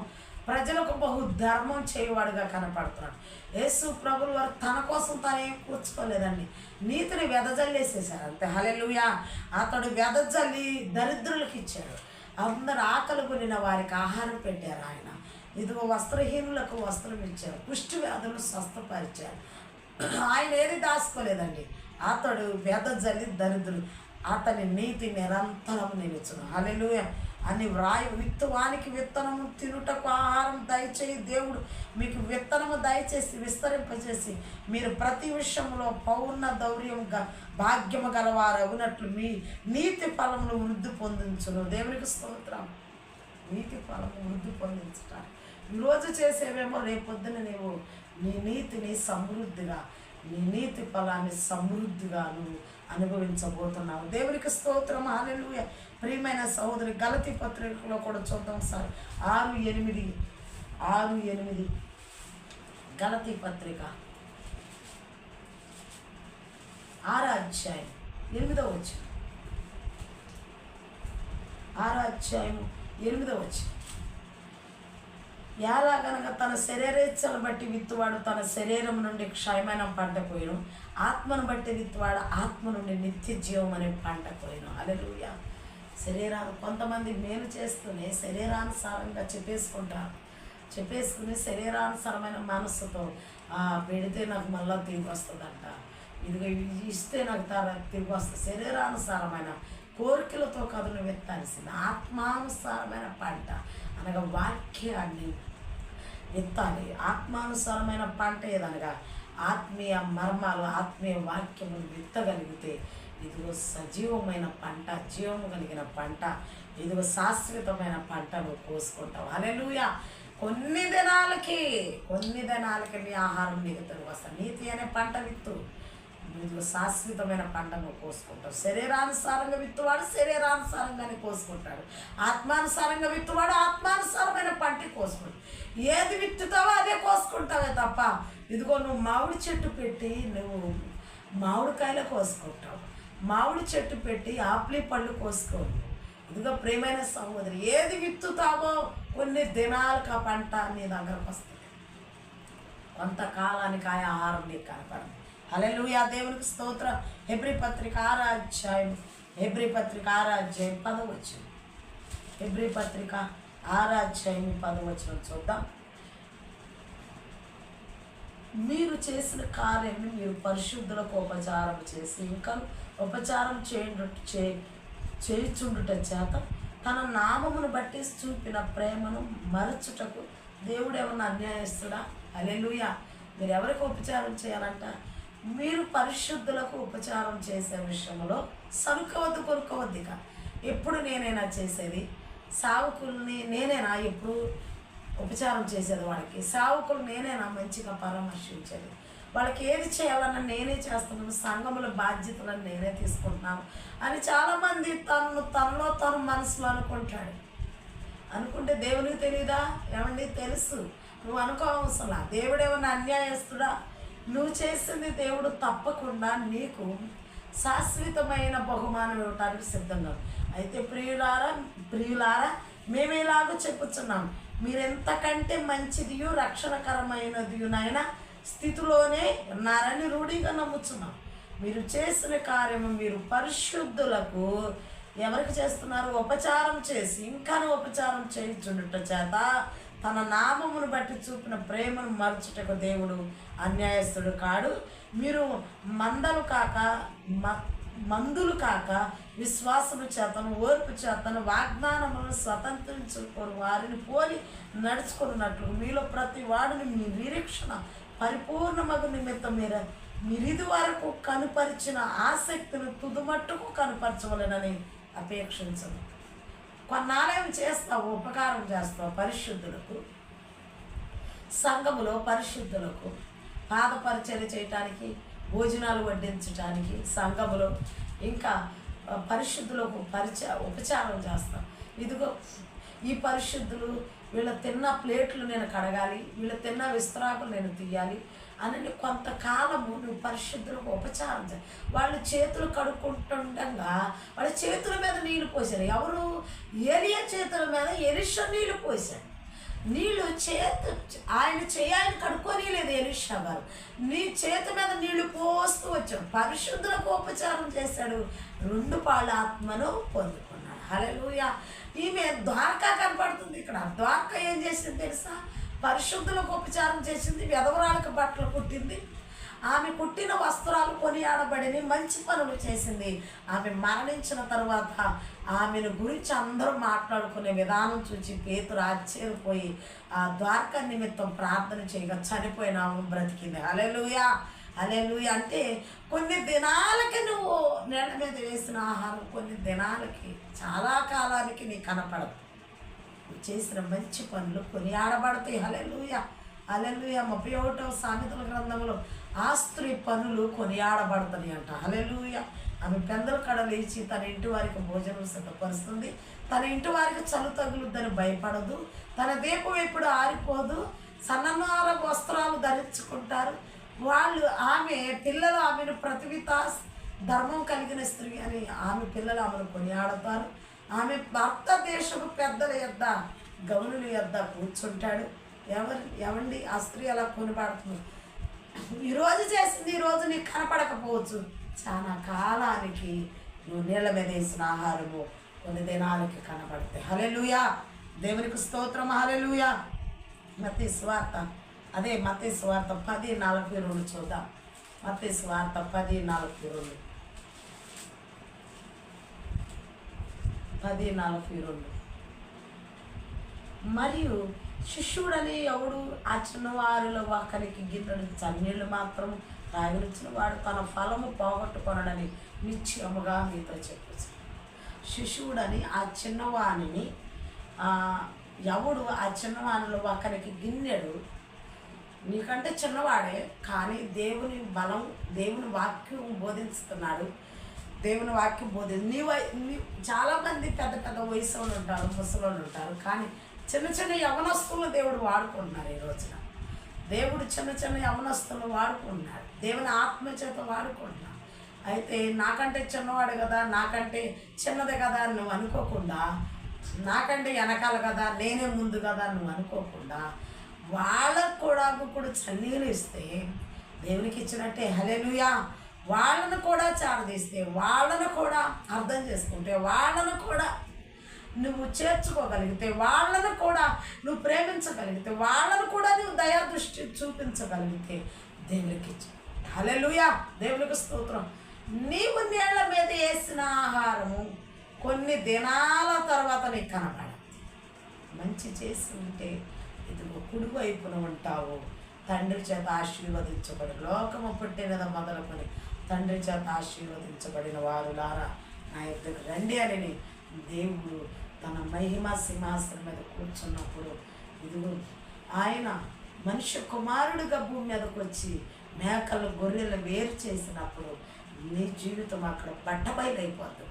ప్రజలకు బహు ధర్మం చేయవాడుగా కనపడుతున్నాడు. యేసు ప్రభువు వారు తన కోసం తాను ఏం కూర్చుకోలేదండి, నీతిని వెదజల్లేసేసారు అంతే. హల్లెలూయా. అతడు వెదజల్లి దరిద్రులకు ఇచ్చాడు. అందరు ఆకలి కొనిన వారికి ఆహారం పెట్టారు ఆయన. ఇదిగో వస్త్రహీనులకు వస్త్రం ఇచ్చారు, కుష్టి వ్యాధులు స్వస్థపరిచారు. ఆయన ఏది దాచుకోలేదండి. అతడు వెదజల్లి దరిద్రులు, అతని నీతి నిరంతరం నిలుచును. హల్లెలూయా అని విత్తువానికి విత్తనము, తినుటకు ఆహారం దయచేయి. దేవుడు మీకు విత్తనము దయచేసి విస్తరింపజేసి మీరు ప్రతి విషయంలో పౌర్ణ దౌర్యం భాగ్యము గలవారు అవునట్లు మీ నీతి ఫలములు వృద్ధి పొందించును. దేవునికి స్తోత్రం. నీతి ఫలము వృద్ధి పొందించటానికి ఈరోజు చేసేవేమో రేపొద్దున నీవు నీ నీతిని సమృద్ధిగా, నీ నీతి ఫలాన్ని సమృద్ధిగా నువ్వు అనుభవించబోతున్నావు. దేవునికి స్తోత్రం. హల్లెలూయా. ప్రియమైన సహోదరి, గలతీ పత్రికలో కూడా చూద్దాం సార్. 6:8 గలతీ పత్రిక 6వ అధ్యాయం 8వ వచనం. 6వ అధ్యాయం 8వ వచనం. ఎలాగనగా తన శరీరేచ్ఛను బట్టి విత్తువాడు తన శరీరం నుండి క్షయమైన పంట పోయిను, ఆత్మను బట్టి విత్తువాడు ఆత్మ నుండి నిత్య జీవం అనే పంట పోయిను. హల్లెలూయా. శరీరాన్ని కొంతమంది మేలు చేస్తూనే శరీరానుసారంగా చెప్పేసుకుని శరీరానుసారమైన మనస్సుతో పెడితే నాకు మళ్ళీ తిరిగి వస్తుందంట, ఇదిగో ఇస్తే నాకు తిరిగి వస్తుంది. శరీరానుసారమైన కోరికలతో కథను విత్తాల్సింది ఆత్మానుసారమైన పంట అనగా వాక్యాన్ని విత్తాలి. ఆత్మానుసారమైన పంట ఏదనగా ఆత్మీయ మర్మాలు, ఆత్మీయ వాక్యములు విత్తగలిగితే ఇదిగో సజీవమైన పంట, జీవము కలిగిన పంట, ఇదిగో శాశ్వతమైన పంటను కోసుకుంటావు. హల్లెలూయా. కొన్ని దినాలకి నీ ఆహారం నీకు తిరిగి వస్తాను. నీతి అనే పంట విత్తు, ఇదిగో శాశ్వతమైన పంటను కోసుకుంటావు. శరీరానుసారంగా విత్తువాడు శరీరానుసారంగానే కోసుకుంటాడు, ఆత్మానుసారంగా విత్తువాడు ఆత్మానుసారమైన పంట కోసుకుంటాడు. ఏది విత్తుతావో అదే కోసుకుంటావే తప్ప ఇదిగో నువ్వు మామిడి చెట్టు పెట్టి నువ్వు మామిడికాయలు కోసుకుంటావు, మామిడి చెట్టు పెట్టి ఆపిలి పళ్ళు కోసుకోవు. ఇదిగో ప్రియమైన సహోదరి, ఏది విత్తుతావో కొన్ని దినాలకు ఆ పంట నీ దగ్గరకు వస్తుంది, కొంతకాలానికి ఆ ఆహారం నీకు కనపడదు. హల్లెలూయా. దేవునికి స్తోత్రం. హెబ్రీ పత్రిక 6వ అధ్యాయం 10వ వచనం. హెబ్రీ పత్రిక 6వ అధ్యాయం 10వ వచనం చూద్దాం. మీరు చేసిన కార్యాన్ని మీరు పరిశుద్ధులకు ఉపచారం చేసి ఇంకా ఉపచారం చేయుచుండుట చేత తన నామమును బట్టి చూపిన ప్రేమను మరచుటకు దేవుడు ఏమన్నా అన్యాయస్తుడా? హల్లెలూయా. మీరు ఎవరికి ఉపచారం చేయాలంట? మీరు పరిశుద్ధులకు ఉపచారం చేసే విషయంలో సనుకోవద్దు, కొనుక్కోవద్దిక. ఎప్పుడు నేనైనా చేసేది సావుకుల్ని నేనేనా ఎప్పుడు ఉపచారం చేసేది? వాళ్ళకి సావుకులు నేనేనా మంచిగా పరామర్శించేది? వాళ్ళకి ఏది చేయాలన్నా నేనే చేస్తున్నాను, సంఘముల బాధ్యతలను నేనే తీసుకుంటున్నాను అని చాలామంది తనలో తను మనసులో అనుకుంటే దేవునికి తెలియదా? ఏమండి, తెలుసు. నువ్వు అనుకోవసలా. దేవుడు ఏమన్నా అన్యాయస్తుడా? నువ్వు చేసింది దేవుడు తప్పకుండా నీకు శాశ్వతమైన బహుమానం ఇవ్వటానికి సిద్ధంగా. అయితే ప్రియులారా మేమేలాగో చెప్పుచున్నాం, మీరెంతకంటే మంచిదియు రక్షణకరమైనదియునైనా స్థితిలోనే ఉన్నారని రూఢిగా నమ్ముచున్నాం. మీరు చేసిన కార్యము మీరు పరిశుద్ధులకు ఎవరికి చేస్తున్నారు? ఉపచారం చేసి ఇంకాను ఉపచారం చేయించుండుట చేత తన నామమును బట్టి చూపిన ప్రేమను మరచుటకు దేవుడు అన్యాయస్తుడు కాడు. మీరు మందులు కాక విశ్వాసము చేతను ఓర్పు చేతను వాగ్దానములను స్వతంత్రించుకొని వారిని పోలి నడుచుకున్నట్లు మీలో ప్రతి వాడిని మీ నిరీక్షణ పరిపూర్ణమగు నిమిత్తం మీరిది వరకు కనుపరిచిన ఆసక్తిని తుదుమట్టుకు కనుపరచవలెనని అపేక్షించను. కొన్నాళ్ళేం చేస్తావు? ఉపకారం చేస్తావు పరిశుద్ధులకు, సంఘములో పరిశుద్ధులకు పాదపరిచర్య చేయటానికి, భోజనాలు వడ్డించడానికి సంఘములో ఇంకా పరిశుద్ధులకు ఉపచారం చేస్తాం. ఇదిగో ఈ పరిశుద్ధులు వీళ్ళ తిన్న ప్లేట్లు నేను కడగాలి, వీళ్ళ తిన్న విస్తరాకులు నేను తీయాలి అని కొంతకాలము నువ్వు పరిశుద్ధులకు ఉపచారం చేయాలి. వాళ్ళు చేతులు కడుక్కుంటుండగా వాళ్ళ చేతుల మీద నీళ్లు పోసారు. ఎవరు? ఏలియా చేతుల మీద ఎలీషా నీళ్లు పోసాడు. నీళ్ళు ఆయన ఆయన కడుక్కొని లేదు ఎలీషా గారు, నీ చేతి మీద నీళ్లు పోస్తూ వచ్చాడు, పరిశుద్ధులకు ఉపచారం చేశాడు, 2 పాళ్ళ ఆత్మను పొందుకున్నాడు. హల్లెలూయా. ఈమె ద్వారకా కనపడుతుంది ఇక్కడ. ద్వారకా ఏం చేసింది తెలుసా? పరిశుద్ధులకు ఉపచారం చేసింది, విధవరాలకు బట్టలు కుట్టింది, ఆమె కుట్టిన వస్త్రాలు కొనియాడబడిని, మంచి పనులు చేసింది. ఆమె మరణించిన తర్వాత ఆమెను గురించి అందరూ మాట్లాడుకునే విధానం చూసి పేతురు ఆశ్చర్యపోయి ఆ ద్వారకా నిమిత్తం ప్రార్థన చేయగా చనిపోయిన ఆమె బ్రతికింది. హల్లెలూయా, హల్లెలూయా. అంటే కొన్ని దినాలకి నువ్వు నేల మీద వేసిన ఆహారం కొన్ని దినాలకి, చాలా కాలానికి నీకు కనపడదు. నువ్వు చేసిన మంచి పనులు కొనియాడబడతాయి. హల్లెలూయా, హల్లెలూయా. 31వ సామెతల గ్రంథంలో ఆ స్త్రీ పనులు కొనియాడబడతాయి అంట. హల్లెలూయా. ఆమె పెందల కడ లేచి తన ఇంటి వారికి భోజనం సిద్ధపరుస్తుంది, తన ఇంటి వారికి చలు తగులుద్దని భయపడదు, తన దీపం ఎప్పుడు ఆరిపోదు, సన్ననార వస్త్రాలు ధరించుకుంటారు వాళ్ళు. ఆమె పిల్లలు ఆమెను ప్రతివిత ధర్మం కలిగిన స్త్రీ అని ఆమె పిల్లలు ఆమెను కొనియాడతారు. ఆమె భర్త దేశపు పెద్దల యొద్ద గౌనుల యొద్ద కూర్చుంటాడు. ఎవండి ఆ స్త్రీ అలా కొనిపడుతుంది. ఈరోజు చేసింది ఈరోజు నీకు కనపడకపోవచ్చు, చాలా కాలానికి నువ్వు నీళ్ళ మీద వేసిన ఆహారము కొన్ని దినాలకి కనబడతాయి. హల్లెలూయా, దేవునికి స్తోత్రం. హల్లెలూయా. మత్తయి సువార్త, అదే మత్తయి సువార్త 10:42 చూద్దాం. మత్తయి సువార్త 10:42. 10:42. మరియు శిష్యుడని ఎవడు ఆ చిన్నవారిలో ఒకరికి గిన్నెడు చన్నీళ్ళు మాత్రం తాగినిచ్చిన వాడు తన ఫలము పోగొట్టుకొనడని నిశ్చయముగా మీతో చెప్పచ్చు. శిష్యుడని ఆ చిన్నవాణిని ఎవడు ఆ చిన్నవాణిలో ఒకరికి గిన్నెడు, నీకంటే చిన్నవాడే కానీ దేవుని బలం, దేవుని వాక్యం బోధిస్తున్నాడు, దేవుని వాక్యం చాలామంది పెద్ద పెద్ద వయసు వాళ్ళు ఉంటారు, ముసలోళ్ళు ఉంటారు, కానీ చిన్న చిన్న యవనస్తులను దేవుడు వాడుకుంటున్నారు. ఈ రోజున దేవుడు చిన్న చిన్న యవనస్తులను వాడుకుంటున్నాడు, దేవుని ఆత్మ చేత వాడుకుంటున్నాడు. అయితే నాకంటే చిన్నవాడు కదా, నాకంటే చిన్నది కదా అని నువ్వు అనుకోకుండా, నాకంటే వెనకాల కదా, నేనే ముందు కదా నువ్వు అనుకోకుండా, వాళ్ళకు కూడా చన్నీళ్ళు ఇస్తే దేవునికి ఇచ్చినట్టే. హల్లెలూయా. వాళ్ళను కూడా చారదీస్తే, వాళ్ళను కూడా అర్థం చేసుకుంటే, వాళ్ళను కూడా నువ్వు చేర్చుకోగలిగితే, వాళ్ళను కూడా నువ్వు ప్రేమించగలిగితే, వాళ్ళను కూడా నువ్వు దయాదృష్టి చూపించగలిగితే దేవునికి ఇచ్చు. హల్లెలూయా, దేవునికి స్తోత్రం. నీవు నీళ్ళ మీద వేసిన ఆహారము కొన్ని దినాల తర్వాత నీకు కనబడ. మంచి చేసి ఉంటే ఇదిగో కుడి వైపున ఉంటావు, తండ్రి చేత ఆశీర్వదించబడి, లోకము పుట్టినద మొదలుకొని తండ్రి చేత ఆశీర్వదించబడిన వారులారా నా యొద్దకు రండి అని దేవుడు తన మహిమ సింహాసనం మీద కూర్చున్నప్పుడు, ఇదిగో ఆయన మనుష్య కుమారుడిగా భూమి మీదకి వచ్చి మేకలు గొర్రెలు వేరు చేసినప్పుడు నీ జీవితం అక్కడ బట్టబయలైపోతుంది.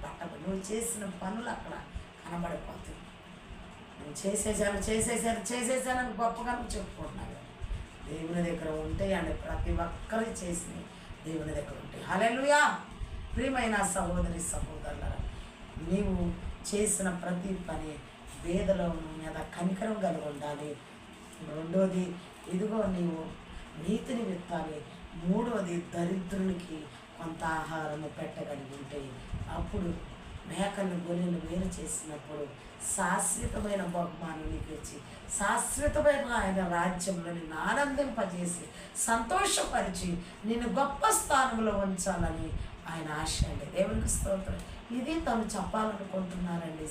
నువ్వు చేసిన పనులు అక్కడ కనబడిపోతుంది. నువ్వు చేసేసానని గొప్పగా నువ్వు చెప్పుకుంటున్నావు. దేవుని దగ్గర ఉంటాయండి, ప్రతి ఒక్కరు చేసి దేవుని దగ్గర ఉంటాయి. హల్లెలూయా. ప్రియమైన సహోదరి సహోదరులారా, నీవు చేసిన ప్రతి పని పేదల మీద కనికరం కలిగి ఉండాలి. రెండోది ఇదిగో నీవు నీతిని విత్తాలి. మూడోది దరిద్రునికి కొంత ఆహారము పెట్టగలిగి ఉంటాయి. అప్పుడు మేకలను గొర్రెలు వేరు చేసినప్పుడు శాశ్వతమైన బహుమానం నీకు ఇచ్చి, శాశ్వతమైన ఆయన రాజ్యంలో నిన్ను ఆనందింపజేసి సంతోషపరిచి నిన్ను గొప్ప స్థానంలో ఉంచాలని ఆయన ఆశ అండి. దేవునికి స్తోత్రం. ఇది తను చెప్పాలనుకుంటున్నారండి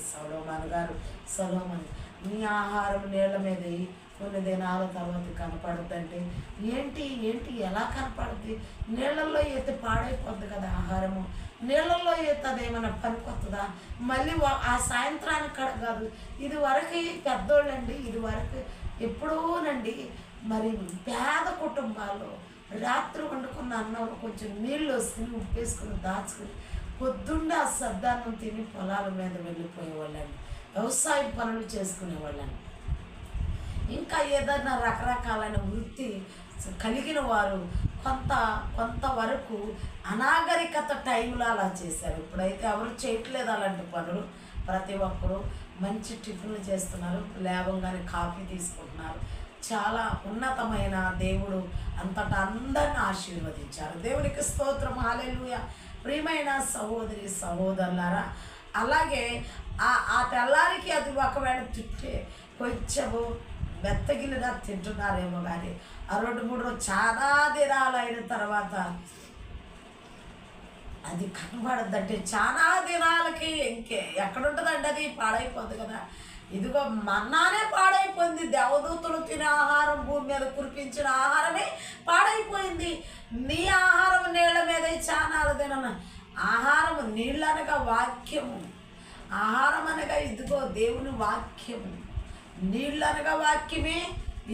సొలొమోను. నీ ఆహారం నీళ్ళ మీద కొన్ని దినాల తర్వాత కనపడుతుందంటే ఏంటి ఎలా కనపడుద్ది? నీళ్ళల్లో అయితే పాడైపోద్ది కదా ఆహారము, నీళ్ళల్లో అయితే అదేమైనా పనికొస్తుందా? మళ్ళీ ఆ సాయంత్రానికి కాదు, ఇది వరకు పెద్దోళ్ళండి, ఇది వరకు ఎప్పుడోనండి మరి పేద కుటుంబాల్లో రాత్రి వండుకున్న అన్నం కొంచెం నీళ్ళు వస్తుంది, ఉప్పేసుకుని దాచుకుని పొద్దున్నే ఆ సద్దాన్నం తిని పొలాల మీద వెళ్ళిపోయేవాళ్ళండి, వ్యవసాయ పనులు చేసుకునేవాళ్ళండి. ఇంకా ఏదైనా రకరకాలైన వృత్తి కలిగిన వారు కొంతవరకు అనాగరికత టైంలో అలా చేశారు. ఇప్పుడైతే ఎవరు చేయట్లేదు అలాంటి పనులు. ప్రతి ఒక్కరు మంచి టిఫిన్లు చేస్తున్నారు, లేవంగానే కాఫీ తీసుకుంటున్నారు. చాలా ఉన్నతమైన దేవుడు అంతటా అందరిని ఆశీర్వదించారు. దేవునికి స్తోత్రం, హల్లెలూయా. ప్రియమైన సహోదరి సహోదరులారా, అలాగే ఆ తెల్లారికి అది ఒకవేళ తింటే కొంచెము మెత్తగిలిగా తింటున్నారేమో, కానీ ఆ 2-3 రోజు చాలా దినాలు అయిన తర్వాత అది కనబడద్దంటే చాలా దినాలకి ఎక్కడుంటుందండి, అది పాడైపోద్ది కదా. ఇదిగో మన్నానే పాడైపోయింది. దేవదూతలు తినే ఆహారం, భూమి మీద కురిపించిన ఆహారమే పాడైపోయింది. నీ ఆహారం నీళ్ల మీద చాలా తిన. ఆహారము నీళ్ళనగా వాక్యము, ఆహారం అనగా ఇదిగో దేవుని వాక్యము, నీళ్ళు అనగా వాక్యమే,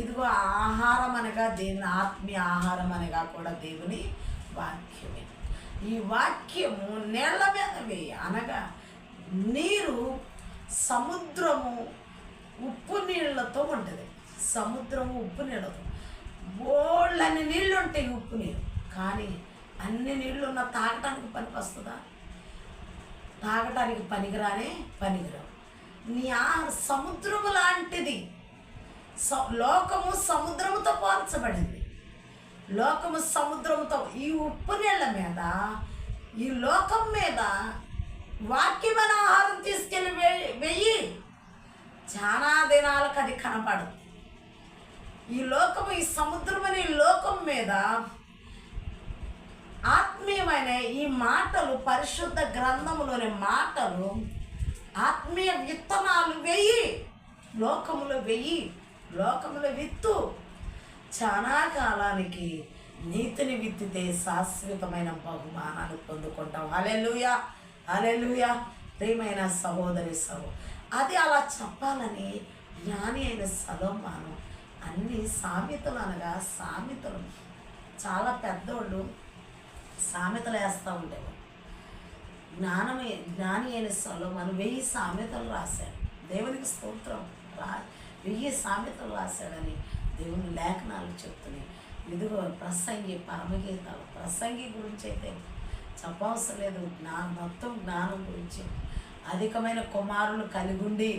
ఇదిగో ఆహారం అనగా దేవుని ఆత్మీయ ఆహారం అనగా కూడా దేవుని వాక్యమే. ఈ వాక్యము నీళ్ల మీద వేయి అనగా నీరు సముద్రము ఉప్పు నీళ్ళతో ఉంటుంది. సముద్రము ఉప్పు నీళ్ళతో బోళ్ళని నీళ్ళు ఉంటాయి, ఉప్పు నీళ్ళు. కానీ అన్ని నీళ్ళు ఉన్న తాగటానికి పనికి వస్తుందా? తాగటానికి పనికిరానే పనికిరావు. నీ సముద్రము లాంటిది. లోకము సముద్రముతో పోల్చబడింది. లోకము సముద్రముతో, ఈ ఉప్పు నీళ్ళ మీద, ఈ లోకం మీద వాక్యమైన ఆహారం తీసుకెళ్ళి వెయ్యి, చాలా దినాలకు అది కనపడదు. ఈ లోకము, ఈ సముద్రం అనే లోకం మీద ఆత్మీయమైన ఈ మాటలు, పరిశుద్ధ గ్రంథములోని మాటలు, ఆత్మీయ విత్తనాలు వెయ్యి, లోకములో వెయ్యి, లోకములో విత్తు. చాలా కాలానికి నీతిని విత్తితే శాశ్వతమైన బహుమానాలు పొందుకుంటాం. హల్లెలూయా, హల్లెలూయా. ప్రియమైన సహోదరి అది అలా చెప్పాలని జ్ఞాని అయిన సొలొమోను అన్ని సామెతలు అనగా సామెతలు, చాలా పెద్దోళ్ళు సామెతలు వేస్తూ ఉండేవారు. జ్ఞాని అయిన సొలొమోను 1000 సామెతలు రాశాడు. దేవునికి స్తోత్రం. 1000 సామెతలు రాశాడని దేవుని లేఖనాలు చెప్తున్నాయి. ఇదిగో ప్రసంగి, పరమగీతాలు, ప్రసంగి గురించి అయితే చెప్పవసరం లేదు. మొత్తం జ్ఞానం గురించి. అధికమైన కుమారులు కలిగి ఉండి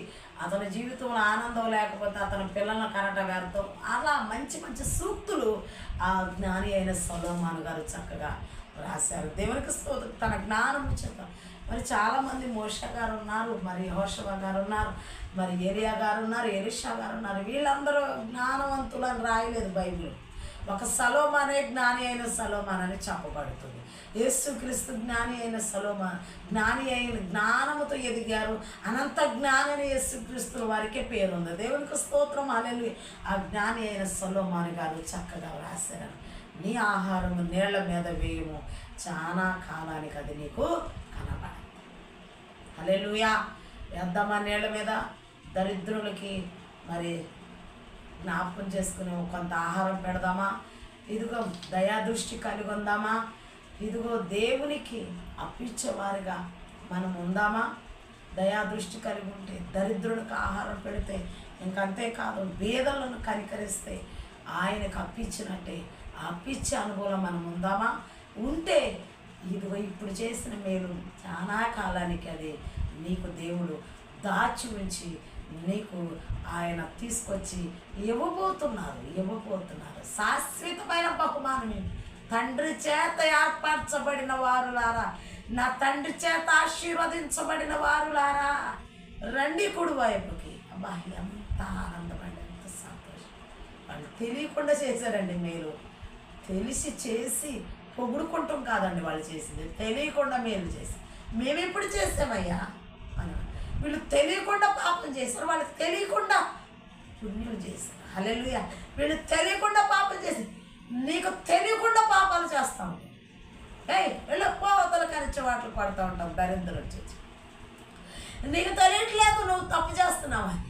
అతని జీవితంలో ఆనందం లేకపోతే అతని పిల్లలను కనట వ్యర్థం, అలా మంచి మంచి సూక్తులు ఆ జ్ఞాని అయిన సొలొమోను గారు చక్కగా రాశారు. దేవునికి స్తోత్రం. తన జ్ఞానం చేత మరి చాలామంది మోషే గారు ఉన్నారు, మరి యెహోషువ గారు ఉన్నారు, మరి ఏలియా గారు ఉన్నారు, ఎలీషా గారు ఉన్నారు. వీళ్ళందరూ జ్ఞానవంతులని రాయలేదు బైబిల్. ఒక సొలొమోనే జ్ఞాని అయిన సొలొమోను అని చెప్పబడుతుంది. యేసుక్రీస్తు జ్ఞాని అయిన సొలొమోను, జ్ఞాని అయిన జ్ఞానముతో ఎదిగారు. అనంత జ్ఞాని అయిన యేసుక్రీస్తు వారికే పేరుంది. దేవునికి స్తోత్రం, హల్లెలూయా. ఆ జ్ఞాని అయిన సొలొమోను గారు చక్కగా రాశారు. నీ ఆహారము నీళ్ల మీద వేయము, చాలా కాలానికి అది నీకు కనబడదు. హల్లెలూయా. వేద్దామా నీళ్ల మీద? దరిద్రులకి మరి జ్ఞాపకం చేసుకుని కొంత ఆహారం పెడదామా? ఇదిగో దయాదృష్టి కలిగి ఉందామా? ఇదిగో దేవునికి అప్పించేవారిగా మనం ఉందామా? దయాదృష్టి కలిగి ఉంటే దరిద్రులకు ఆహారం పెడితే, ఇంకంతేకాదు బీదలను కనికరిస్తే ఆయనకు అప్పించినట్టే అప్పించే అనుభవం మనం ఉందామా? ఉంటే ఇదిగో ఇప్పుడు చేసిన మేలు చాలా కాలానికి అది నీకు దేవుడు దాచి ఉంచి నీకు ఆయన తీసుకొచ్చి ఇవ్వబోతున్నారు. శాశ్వతమైన బహుమానం. తండ్రి చేత ఏర్పరచబడిన వారులారా, నా తండ్రి చేత ఆశీర్వదించబడిన వారులారా, రండి కుడి వైపుకి. అబ్బా, ఎంత ఆనందమండి, ఎంత సంతోషం. వాళ్ళు తెలియకుండా చేశారండి మేలు. తెలిసి చేసి పొగుడుకుంటాం కాదండి వాళ్ళు చేసింది, తెలియకుండా మేలు చేసి. మేమెప్పుడు చేసామయ్యా అని. వీళ్ళు తెలియకుండా పాపం చేశారు, వాళ్ళకి తెలియకుండా పుణ్యం చేశారు. హల్లెలూయా. వీళ్ళు తెలియకుండా పాపం చేసి, నీకు తెలియకుండా పాపాలు చేస్తూ ఉంటాం. వీళ్ళు పోవతలు కరిచే వాటిలు పడుతూ ఉంటాం, దరిద్రులు వచ్చేసి. నీకు తెలియట్లేదు నువ్వు తప్పు చేస్తున్నావని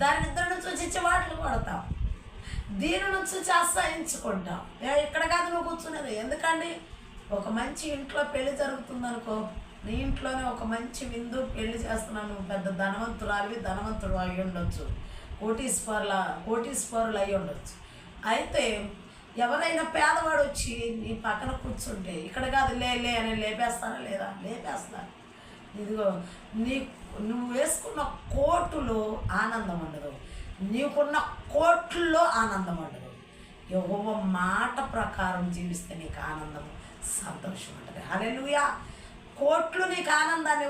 దరిద్రులను చూచి వాటిలు పడతావు, దీనిని చూసి అసహించుకుంటాం. ఇక్కడ కాదు నువ్వు కూర్చున్నది. ఎందుకండి? ఒక మంచి ఇంట్లో పెళ్లి జరుగుతుందనుకో, నీ ఇంట్లోనే ఒక మంచి విందు పెళ్లి చేస్తున్నావు, నువ్వు పెద్ద ధనవంతుడు అయి ఉండొచ్చు, కోటీశ్వరులు అయి ఉండొచ్చు. అయితే ఎవరైనా పేదవాడు వచ్చి నీ పక్కన కూర్చుంటే, ఇక్కడ కాదు లే అని లేపేస్తారా? లేదా? లేపేస్తారు. ఇదిగో నీ నువ్వు వేసుకున్న కోటులో ఆనందం ఉండదు, నీకున్న కోట్లలో ఆనందం ఉండదు. యెహోవా మాట ప్రకారం జీవిస్తే నీకు ఆనందము, సంతోషం ఉంటుంది. హల్లెలూయా. కోట్లు నీకు ఆనందాన్ని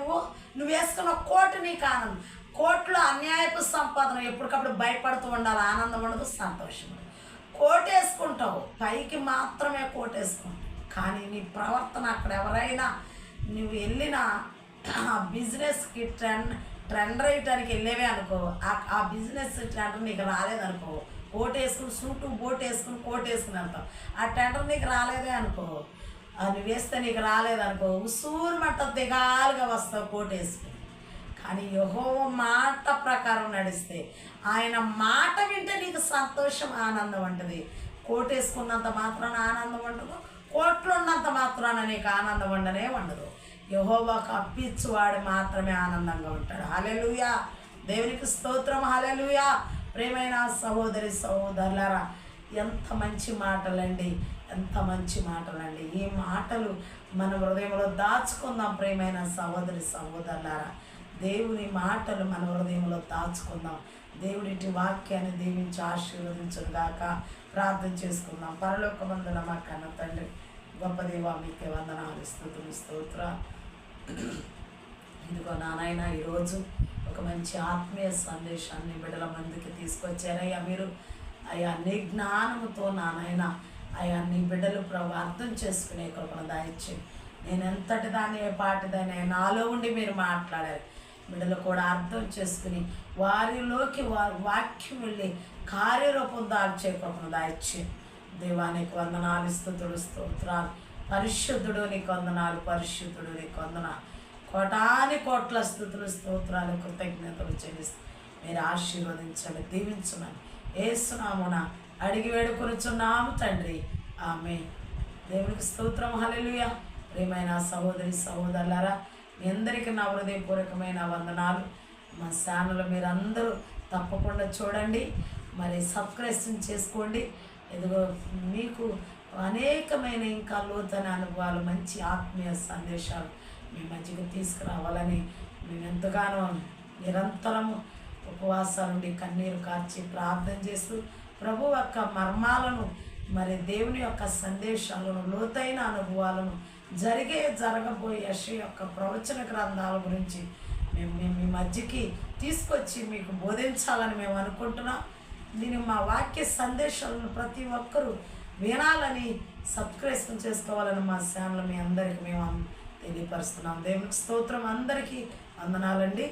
నువ్వు వేసుకున్న కోటు నీకు ఆనందం. కోట్లో అన్యాయపు సంపాదన, ఎప్పటికప్పుడు భయపడుతూ ఉండాలి, ఆనందం ఉండదు, సంతోషం ఉండదు. కోటు వేసుకుంటావు, పైకి మాత్రమే కోటు వేసుకుంటావు, కానీ నీ ప్రవర్తన అక్కడ ఎవరైనా నువ్వు వెళ్ళిన బిజినెస్కి ట్రెండ్ వేయటానికి వెళ్ళేవే అనుకో, ఆ బిజినెస్ టెండర్ నీకు రాలేదనుకో, కోట్ వేసుకుని సూటు బోట్ వేసుకుని కోట్ వేసుకుని వెళ్తావు, ఆ టెండర్ నీకు రాలేదే అనుకో, నువ్వు వేస్తే నీకు రాలేదనుకో, ఉసూరు మట్ట దిగాలుగా వస్తావు కోట్ వేసుకుని. కానీ యెహోవా మాట ప్రకారం నడిస్తే, ఆయన మాట వింటే నీకు సంతోషం, ఆనందం ఉంటుంది. కోట్ వేసుకున్నంత మాత్రాన ఆనందం ఉండదు, కోట్లు ఉన్నంత మాత్రాన నీకు ఆనందం ఉండదు. యెహోవాకు అప్పించువాడు మాత్రమే ఆనందంగా ఉంటాడు. హల్లెలూయా. దేవునికి స్తోత్రం. హల్లెలూయా. ప్రియమైన సహోదరి సహోదరులారా, ఎంత మంచి మాటలండి, ఎంత మంచి మాటలండి. ఈ మాటలు మన హృదయంలో దాచుకుందాం. ప్రియమైన సహోదరి సహోదరులారా, దేవుని మాటలు మన హృదయంలో దాచుకుందాం. దేవుడి వాక్యాన్ని దీవించి ఆశీర్వదించుగాక. ప్రార్థన చేసుకుందాం. పరలోకమందున మా కన్న తండ్రి, గొప్ప దేవా, మీకే వందనాలు, స్తుతులు, స్తోత్రాలు. ఇదిగో నాయన, ఈరోజు ఒక మంచి ఆత్మీయ సందేశాన్ని బిడ్డల మందికి తీసుకొచ్చారయ్యా మీరు. అయ్యా నీ జ్ఞానముతో నాయన, అయ్యా నీ బిడ్డలు ప్రభు అర్థం చేసుకునే కృపను దాయిచ్చి, నేను ఎంతటి దాన్ని ఏ పాటిదాన్ని నాలో ఉండి మీరు మాట్లాడారు. బిడ్డలు కూడా అర్థం చేసుకుని వారిలోకి వాక్యం వెళ్ళి కార్యరూపం దాల్చే కృపను దాయిచ్చి, దేవానికి వందనాలు, స్తుతులు, స్తోత్రాలు. పరిశుద్ధుడు నీకు వందనాలు, పరిశుద్ధుడు నీకు వందనాలు. కోటాని కోట్ల స్తుతులు, స్తోత్రాలు, కృతజ్ఞతలు చెల్లిస్తూ మీరు ఆశీర్వదించండి, దీవించమని యేసునామమున అడిగి వేడుకొనుచున్నాము తండ్రి, ఆమేన్. దేవునికి స్తోత్రం. హల్లెలూయా. ప్రియమైన సహోదరి సహోదరులారా, మీ అందరికీ నా హృదయపూర్వకమైన వందనాలు. మా ఛానల్ మీరందరూ తప్పకుండా చూడండి, మరి సబ్స్క్రైబ్ చేసుకోండి. ఇదిగో మీకు అనేకమైన ఇంకా లోతైన అనుభవాలు, మంచి ఆత్మీయ సందేశాలు మీ మధ్యకి తీసుకురావాలని మేము ఎంతగానో నిరంతరము ఉపవాసాలుండి కన్నీరు కార్చి ప్రార్థన చేస్తూ ప్రభు యొక్క మర్మాలను, మరి దేవుని యొక్క సందేశాలను, లోతైన అనుభవాలను, జరగబోయే యెషయా యొక్క ప్రవచన గ్రంథాల గురించి మేము మీ మధ్యకి తీసుకొచ్చి మీకు బోధించాలని మేము అనుకుంటున్నాం. దీని మా వాక్య సందేశాలను ప్రతి ఒక్కరూ వినాలని, సబ్స్క్రైబ్ చేసుకోవాలని మా ఛానల్ మీ అందరికీ మేము తెలియపరుస్తున్నాం. దేవునికి స్తోత్రం. అందరికీ వందనాలండి.